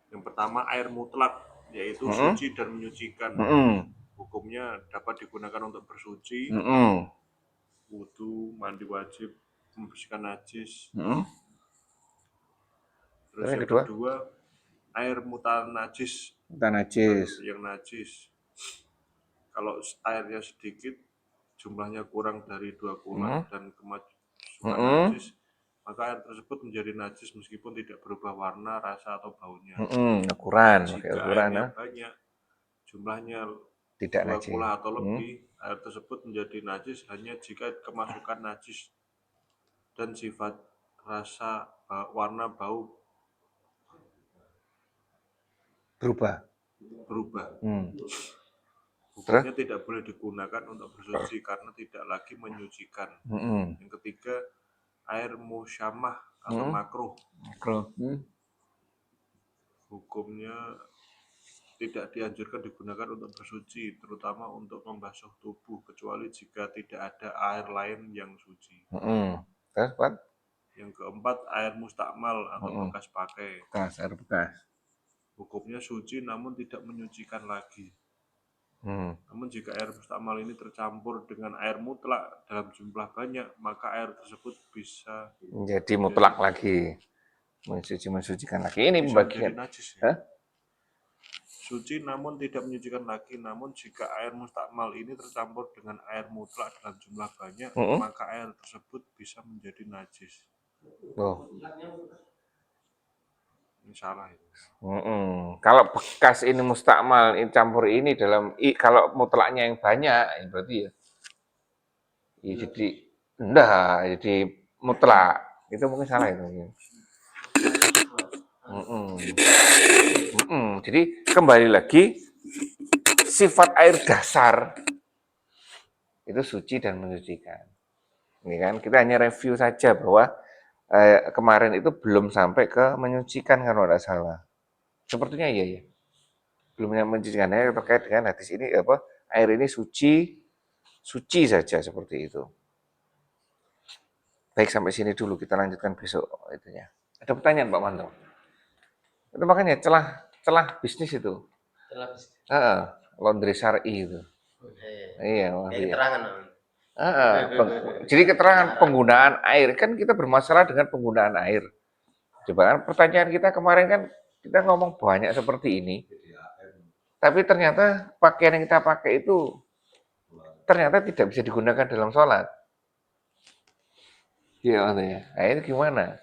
F: Yang pertama air mutlak, yaitu suci dan menyucikan. Hukumnya dapat digunakan untuk bersuci, wudu, mandi wajib, membersihkan najis. Terus yang kedua air mutanajis. Yang najis. Kalau airnya sedikit jumlahnya kurang dari 20 dan kemasukan najis, maka air tersebut menjadi najis meskipun tidak berubah warna, rasa atau baunya.
A: Ukuran,
F: Jika
A: ukuran
F: airnya banyak, jumlahnya
A: tidak
F: 20
A: najis.
F: atau lebih, air tersebut menjadi najis hanya jika kemasukan najis dan sifat, rasa, warna, bau
A: Berubah.
F: Hukumnya tidak boleh digunakan untuk bersuci karena tidak lagi menyucikan. Yang ketiga, air musyamah atau makruh. Hukumnya tidak dianjurkan digunakan untuk bersuci, terutama untuk membasuh tubuh, kecuali jika tidak ada air lain yang suci. Yang keempat, air mustakmal atau bekas pakai.
A: Air bekas.
F: Hukumnya suci namun tidak menyucikan lagi. Namun jika air mustakmal ini tercampur dengan air mutlak dalam jumlah banyak, maka air tersebut bisa
A: menjadi mutlak lagi. Mensucikan lagi. Ini pembagian.
F: najis, ya? Suci namun tidak menyucikan lagi. Namun jika air mustakmal ini tercampur dengan air mutlak dalam jumlah banyak, maka air tersebut bisa menjadi najis. Ini salah itu.
A: Kalau bekas ini mustakmal, ini campur ini dalam kalau mutlaknya yang banyak, berarti ya jadi enggak, jadi mutlak. Itu mungkin salah itu. Jadi kembali lagi, sifat air dasar itu suci dan menyucikan. Ini kan kita hanya review saja bahwa kemarin itu belum sampai ke menyucikan kalau tidak salah. Sepertinya iya ya. Belum menyucikan, terkait dengan hadis ini air ini suci saja seperti itu. Baik, sampai sini dulu, kita lanjutkan besok itunya. Ada pertanyaan Pak Manto? Itu makanya celah bisnis itu.
C: Celah bisnis.
A: Laundry syar'i itu. Iya,
C: keterangan.
A: Jadi keterangan penggunaan air, kan kita bermasalah dengan penggunaan air. Coba kan pertanyaan kita kemarin kan kita ngomong banyak seperti ini. Tapi ternyata pakaian yang kita pakai itu ternyata tidak bisa digunakan dalam sholat. Iya, nah, ini gimana?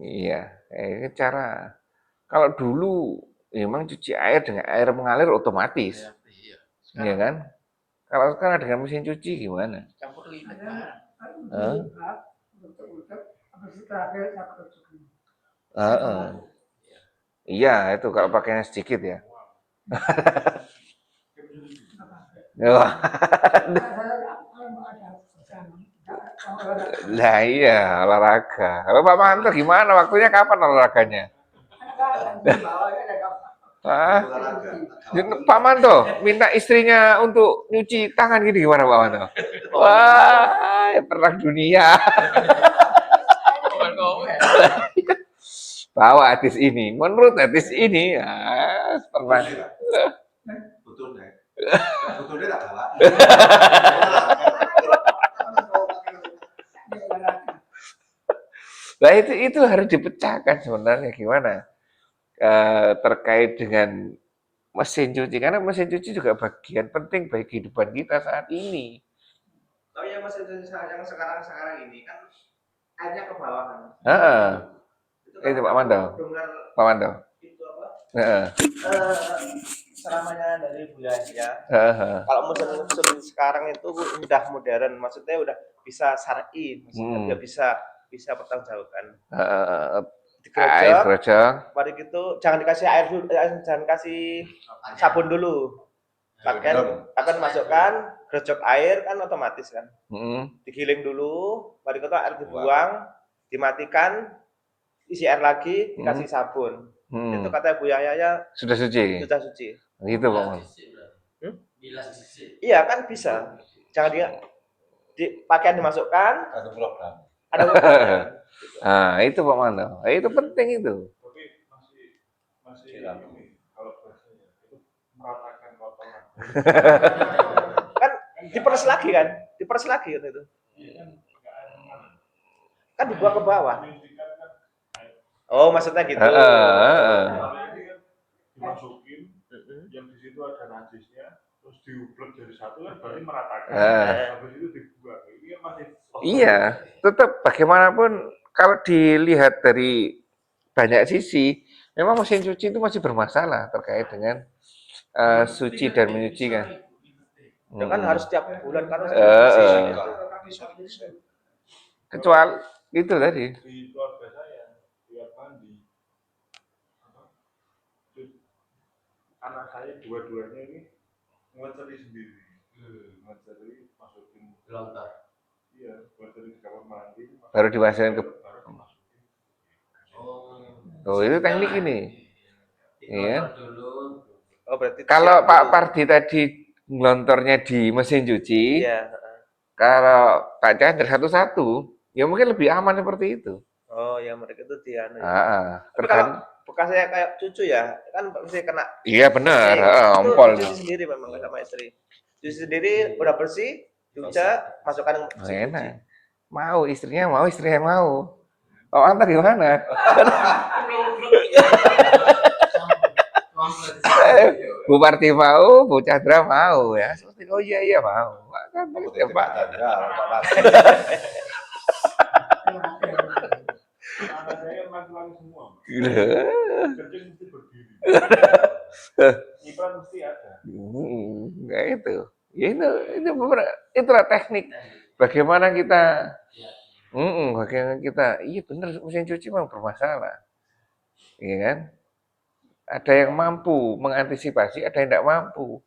A: Iya, ini cara. Kalau dulu memang cuci air dengan air mengalir otomatis, iya kan? Kalau sekarang dengan mesin cuci gimana?
B: Campur lilit.
A: Iya, itu kalau pakainya sedikit ya. Nah iya, olahraga. Kalau Pak Manto gimana? Waktunya kapan olahraganya? Pak Manto minta istrinya untuk nyuci tangan gini gimana Pak Manto? Wah, perang dunia. Bawa hadis ini. Menurut hadis ini, perang.
G: Betul deh. Betul deh tak kalah.
A: Nah itu harus dipecahkan sebenarnya gimana terkait dengan mesin cuci, karena mesin cuci juga bagian penting bagi kehidupan kita saat ini.
G: Tapi yang mesin cuci yang sekarang ini kan airnya ke bawah kan.
A: Itu Pak Manto. Pak Manto.
G: Itu apa? Seramanya dari Bu Yahya. Kalau mesin sekarang itu udah modern, maksudnya udah bisa syar'i, maksudnya dia bisa pertanggungjawabkan.
A: Digerojok.
G: Mari gitu, jangan dikasih air dulu, jangan kasih sabun dulu. Akan masukkan gerojok air kan otomatis kan. Digiling dulu, mari gitu air dibuang, dimatikan, isi air lagi, dikasih sabun. Itu kata Bu Yahya
A: sudah suci.
G: Sudah suci.
A: Gitu Pak Man.
G: Iya kan bisa. Jangan di pakaian dimasukkan. Ada program.
A: Nah, itu Pak Manto. Itu penting itu.
F: Tapi masih ini kalau bahasanya itu meratakan kotoran.
G: Kan diperes lagi kan? Diperes lagi kan itu. Kan dibuang ke bawah. Oh, maksudnya gitu.
F: Kalau ini kan dimasukin, yang di situ ada najisnya, terus diublek jadi satu kan berarti meratakan. Habis itu dibuang. Ini kan masih.
A: Iya, tetap bagaimanapun kalau dilihat dari banyak sisi, memang mesin cuci itu masih bermasalah terkait dengan suci dan menyuci kan.
G: Ya kan harus setiap bulan kan harus
A: Kecuali itu tadi.
F: Di keluarga saya tiap mandi anak saya dua-duanya ini ngeceri sendiri, ngeceri masukin
C: Lontar.
F: iya ngeceri di kamar mandi
A: Baru dimasukin ke.
F: baru dimasukin.
A: Oh itu teknik ini. Iya.
C: Dulu.
G: Oh berarti
A: Kalau Pak Pardi tadi ngelontornya di mesin cuci,
G: iya.
A: kalau Pak Chandra satu-satu, ya mungkin lebih aman seperti itu.
G: Oh ya mereka itu dia. Tapi
A: Tergantung.
G: kalau bekasnya kayak cucu ya, kan mesti kena.
A: Iya benar,
G: Itu
A: ompol.
G: cuci sendiri memang sama istri. Cuci sendiri udah bersih, diucap, masukkan mesin cuci.
A: Enak. Mau istrinya mau. Oh antar gimana? Bu Parti mau, Bu Chandra mau ya. Oh iya mau. Kan ya, Pak.
F: Anak saya laki-laki semua.
A: Gila.
F: Kerja mesti berdiri. Nyiprat mesti ada.
A: Kayak itu. Ya itulah teknik. Bagaimana kita iya benar mesin cuci memang bermasalah. Iya kan? Ada yang mampu mengantisipasi, ada yang tidak mampu.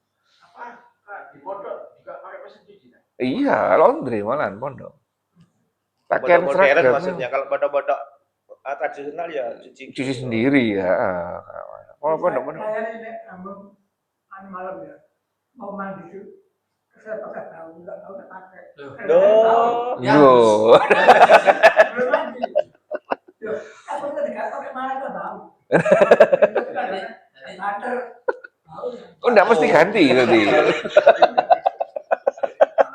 B: Di pondok juga pakai mesin cuci.
A: Iya, laundry malahan pondok.
G: Pakaian modern maksudnya. Kalau pondok-pondok tradisional ya
A: cuci sendiri ya.
D: Oh pondok. Saya ini malam ya mau mandi itu saya pakai tahu nggak tahu pakai.
A: Yo.
D: Belum mandi. Yo, apa tadi nggak tahu kemana kan tahu. Oh,
A: enggak mesti ganti tadi.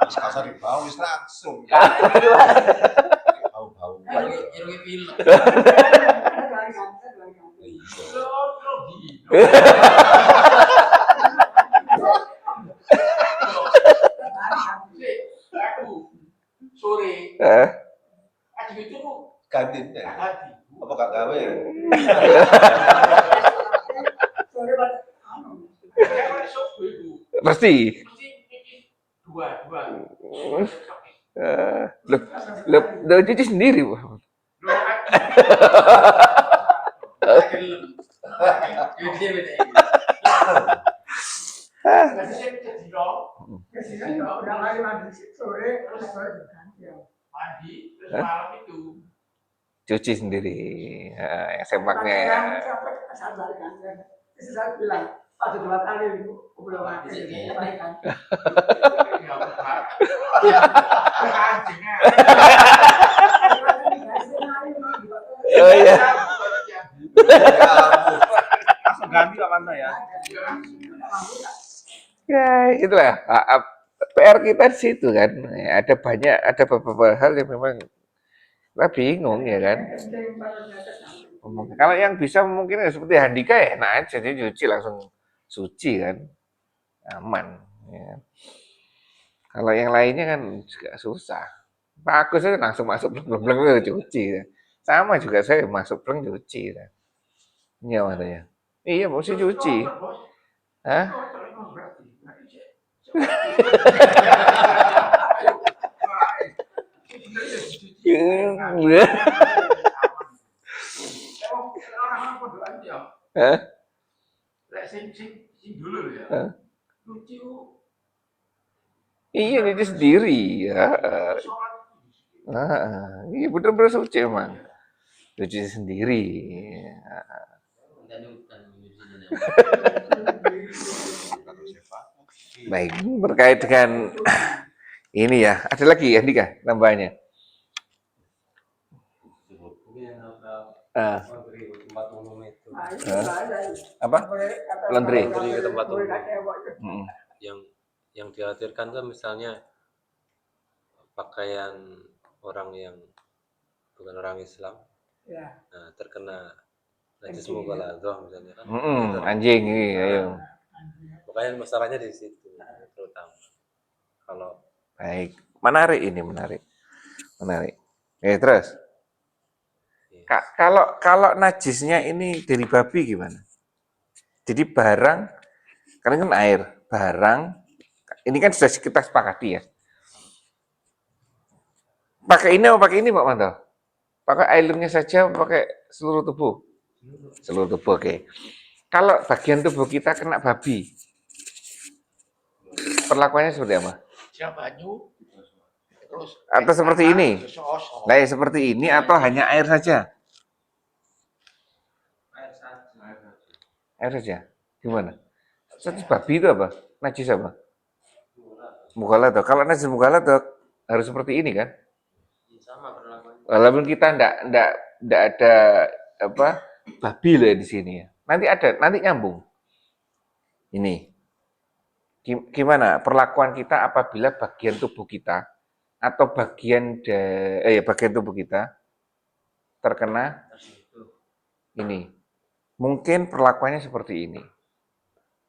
H: Kasar di bawah wis langsung. Bau-bau.
C: Irwi film.
B: Sore. Aja itu
H: Ganti. Apa gak gawe?
A: Pasti.
B: Dua.
A: Lo cuci sendiri, Pak.
B: Mandi terus malam itu
A: Cuci sendiri. Sempaknya ya.
D: Saya bilang, ada 2 kali belum mati.
A: Oh iya.
G: langsung ganti Pak Manta ya.
A: Ya, itulah PR kita di situ kan. Ada beberapa hal yang memang kita bingung ya kan. Kalau yang bisa mungkin seperti Handika ya enak aja dia cuci langsung suci kan. Aman ya. Kalau yang lainnya kan juga susah. Pak Agus itu langsung masuk bleng cuci. Sama juga saya masuk bleng cuci. Iya matanya. Iya mesti cuci. Hah?
B: dulu ya. Cuci
A: Iya cuci sendiri ya. Iya bener-bener suci emang. Cuci sendiri. Baik, berkait dengan ini ya. Ada lagi ya, Andika, tambahnya?
E: Tempat umum itu.
A: Apa? Laundry.
E: Ke tempat umum. Yang dikhawatirkan kan misalnya pakaian orang yang bukan orang Islam, nah terkena najis mughaladah misalnya kan.
A: Anjing ini, ayo.
E: makanya masalahnya di situ terutama. Kalau
A: Baik, menarik ini, menarik. Terus. Kalau najisnya ini dari babi gimana? Jadi barang, karena kan air, barang, ini kan sudah kita sepakati ya. Pakai ini apa pakai ini Pak Manto? Pakai airnya saja, pakai seluruh tubuh? Seluruh tubuh, oke. Kalau bagian tubuh kita kena babi, perlakuannya seperti apa?
B: banyu, terus
A: Atau seperti ini? Nah, ya seperti ini atau hanya air saja? Air saja. Gimana? Najis babi itu apa? Najis apa? Mughaladhah. Kalau najis mughaladhah harus seperti ini kan?
C: Sama perlakuannya.
A: Walaupun kita ndak ada apa babi lah di sini ya. Nanti nyambung. Ini gimana perlakuan kita apabila bagian tubuh kita atau bagian tubuh kita terkena ini. Mungkin perlakuannya seperti ini.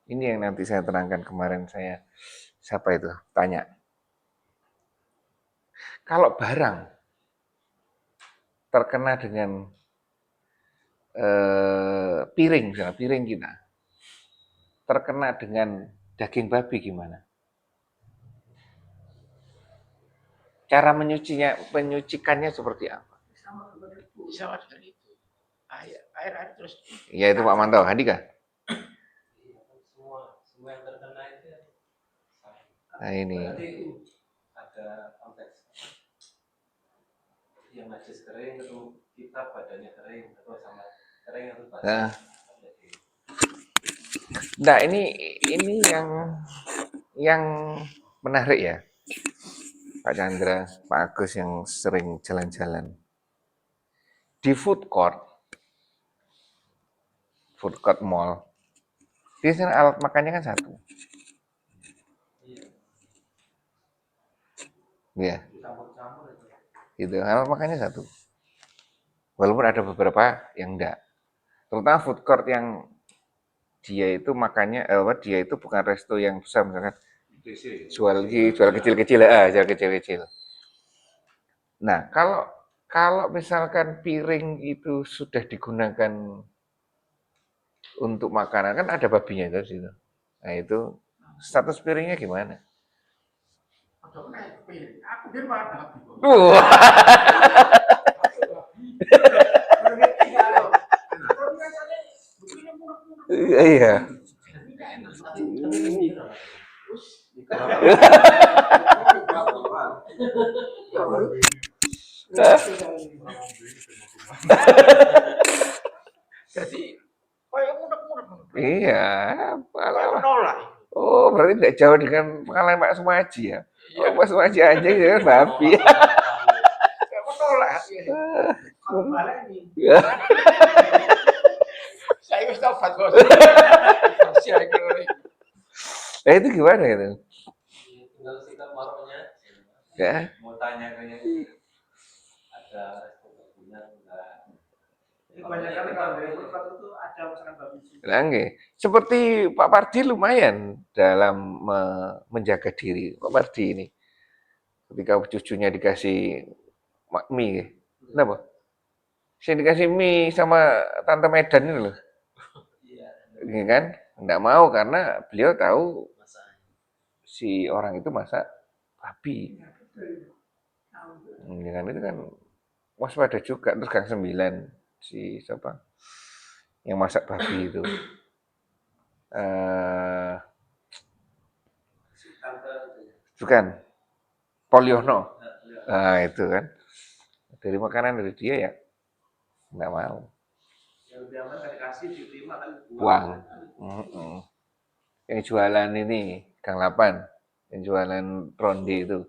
A: Ini yang nanti saya terangkan kemarin siapa itu tanya. Kalau barang terkena dengan piring, misalnya piring kita terkena dengan daging babi gimana? Cara menyucikannya seperti apa?
B: sama dengan itu. Air terus.
A: Ya itu Pak Manto, Handika.
E: semua yang terkena itu
A: Nah ini.
E: berarti ada konteks yang najis kering atau kita badannya kering atau sama kering atau basah.
A: Nah ini yang menarik ya, Pak Chandra, Pak Agus yang sering jalan-jalan di food court mall. Biasanya alat makannya kan satu. Iya. Gitu, alat makannya satu. Walaupun ada beberapa yang enggak. Terutama food court yang dia itu makannya dia itu bukan resto yang besar misalkan jual kecil-kecil. Nah, kalau misalkan piring itu sudah digunakan untuk makanan kan ada babinya itu di situ. Nah, itu status piringnya gimana?
B: Aku dia makan babi.
A: Iya.
B: Jadi, kayak mudah-mudah.
A: Iya,
B: Menolak.
A: oh berarti tidak jauh dengan pengalaman Pak Sumaji ya? Oh, Pak Sumaji anjing ya babi.
B: Menolak. Kalau balik ini. Saya harus dapat bos.
A: Nah itu gimana itu?
C: Tinggal sikap maroknya.
A: Ya.
E: Mau tanya kayaknya ada respon babinya enggak?
G: Kebanyakan kalau dari food court itu ada masakan babi.
A: Nah, seperti Pak Pardi lumayan dalam menjaga diri. Pak Pardi ini ketika cucunya dikasih mie, kenapa? Saya dikasih mie sama Tante Medan ini loh. Iya kan? Enggak mau karena beliau tahu si orang itu masak babi. Dengan itu kan waspada juga. Terus Gang 9 si siapa yang masak babi itu bukan Poliono. Nah itu kan dari makanan dari dia ya nggak mau.
G: Yang lebih aman kan dikasih diterima kan
A: Buang. Yang jualan ini Gang 8 yang jualan ronde itu.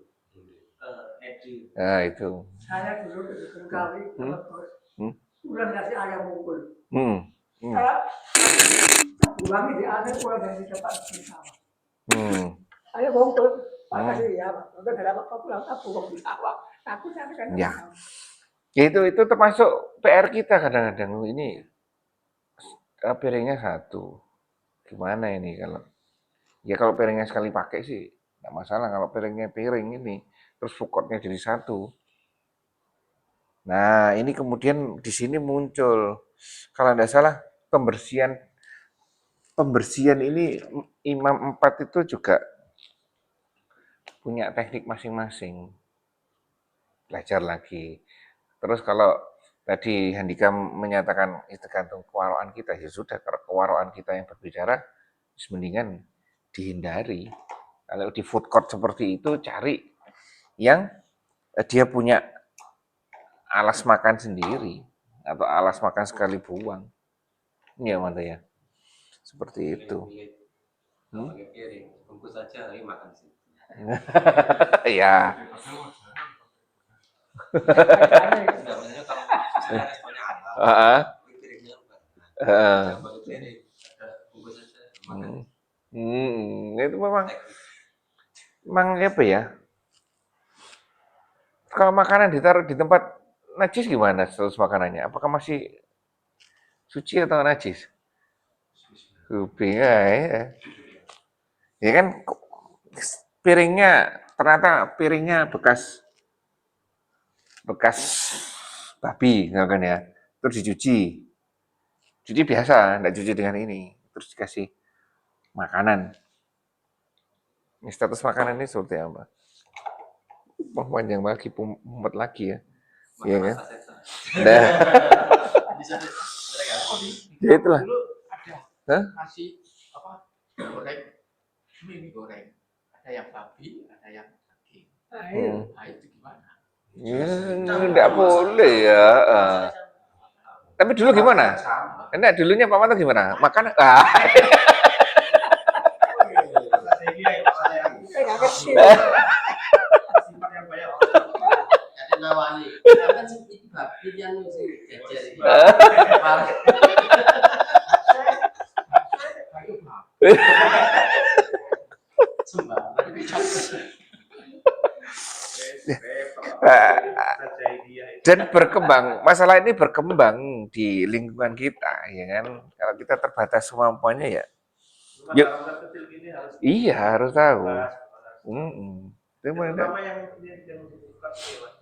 A: Nah itu.
D: Saya dulu sekali udah ngasih ayam mukul. Pulang di akhir pulang dari tempat sawah. Ayam mukul, Pak kasih ya, udah nggak dapat pulang pulang di sawah. Takut saya kan.
A: Ya. Itu termasuk PR kita kadang-kadang ini piringnya satu. Gimana ini kalau Ya kalau piringnya sekali pakai sih nggak masalah. Kalau piringnya piring ini, terus food court-nya jadi satu. Nah, ini kemudian di sini muncul, kalau tidak salah, pembersihan ini imam 4 itu juga punya teknik masing-masing. Belajar lagi. Terus kalau tadi Handika menyatakan itu tergantung kewaraan kita, ya sudah, kalau kewaraan kita yang berbicara, mendingan dihindari. Kalau di food court seperti itu, cari yang dia punya alas makan sendiri atau alas makan sekali buang. Iya, mana ya? Seperti itu.
C: Pakai piring, bungkus aja lagi makan sih.
A: Ya.
C: Sebenarnya kalau saya responnya apa? Piringnya bungkus aja makan.
A: Itu memang apa ya? Kalau makanan ditaruh di tempat najis gimana status makanannya? Apakah masih suci atau najis? Bingung ya. Ya kan ternyata piringnya bekas babi misalkan ya. Terus dicuci. Cuci biasa, enggak cuci dengan ini. Terus dikasih makanan. Ini status makanan ini seperti apa? Panjang lagi, mumet lagi ya. Iya kan? Nah. Ya itulah.
B: Dulu ada nasi goreng, mie goreng. Ada yang babi, ada yang daging. Nah, itu gimana?
A: Enggak boleh ya. Tapi dulu gimana? Enggak, dulunya Pak Manto gimana? Makan?
C: Nawani, kan itu babi yang jajar.
A: Dan berkembang, masalah ini berkembang di lingkungan kita, ya kan? Kalau kita terbatas kemampuannya ya, yuk, iya harus tahu.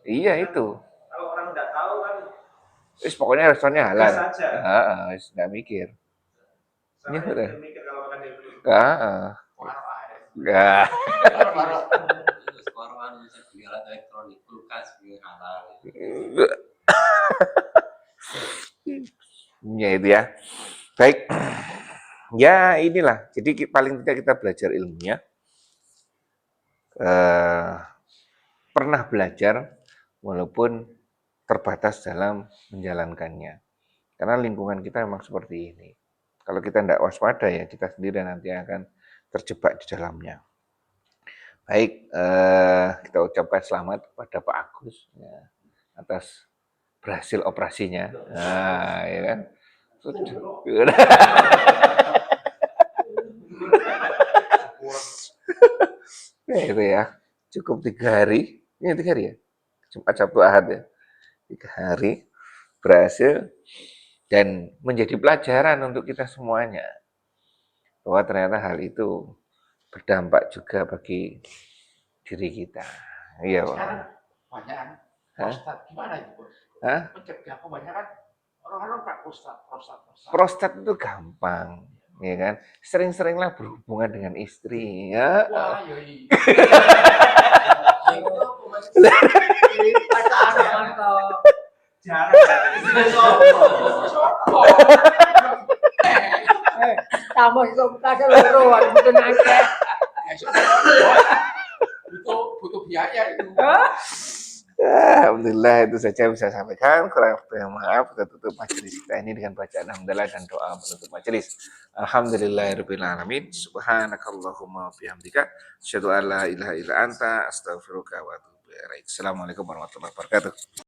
A: Iya itu.
G: Kalau orang nggak tahu kan,
A: Pokoknya restorannya halal. Nggak mikir.
G: Iya udah. Mikir kalau makan di
C: elektronik, kulkas, halal.
A: Ya itu ya. Baik. Ya inilah. Jadi paling tidak kita belajar ilmunya. Pernah belajar walaupun terbatas dalam menjalankannya. Karena lingkungan kita memang seperti ini. Kalau kita tidak waspada ya kita sendiri nanti akan terjebak di dalamnya. Baik, kita ucapkan selamat kepada Pak Agus ya, atas berhasil operasinya. Nah, ya kan? Nah, itu ya. Cukup 3 hari. Ini 3 hari ya? Jumat, Sabtu, Ahad ya. 3 hari berhasil dan menjadi pelajaran untuk kita semuanya. Bahwa ternyata hal itu berdampak juga bagi diri kita. Iya, Pak.
B: Sekarang banyak prostat gimana itu, Bos? Mencegah kebanyakan orang-orang Pak prostat.
A: Prostat itu gampang, ya kan? Sering-seringlah berhubungan dengan istri, ya.
B: Wah, yoi.
I: Tambah kasih loro butuh akeh.
B: Butuh biaya itu.
A: Alhamdulillah itu saja bisa sampaikan. Kurang lebih maaf. Kita tutup majelis kita ini dengan bacaan hamdalah dan doa penutup majelis. Alhamdulillahirabbil alamin. Subhanakallahumma bihamdika asyhadu an la ilaha illa anta astaghfiruka wa atubu ilaik. Assalamualaikum warahmatullahi wabarakatuh.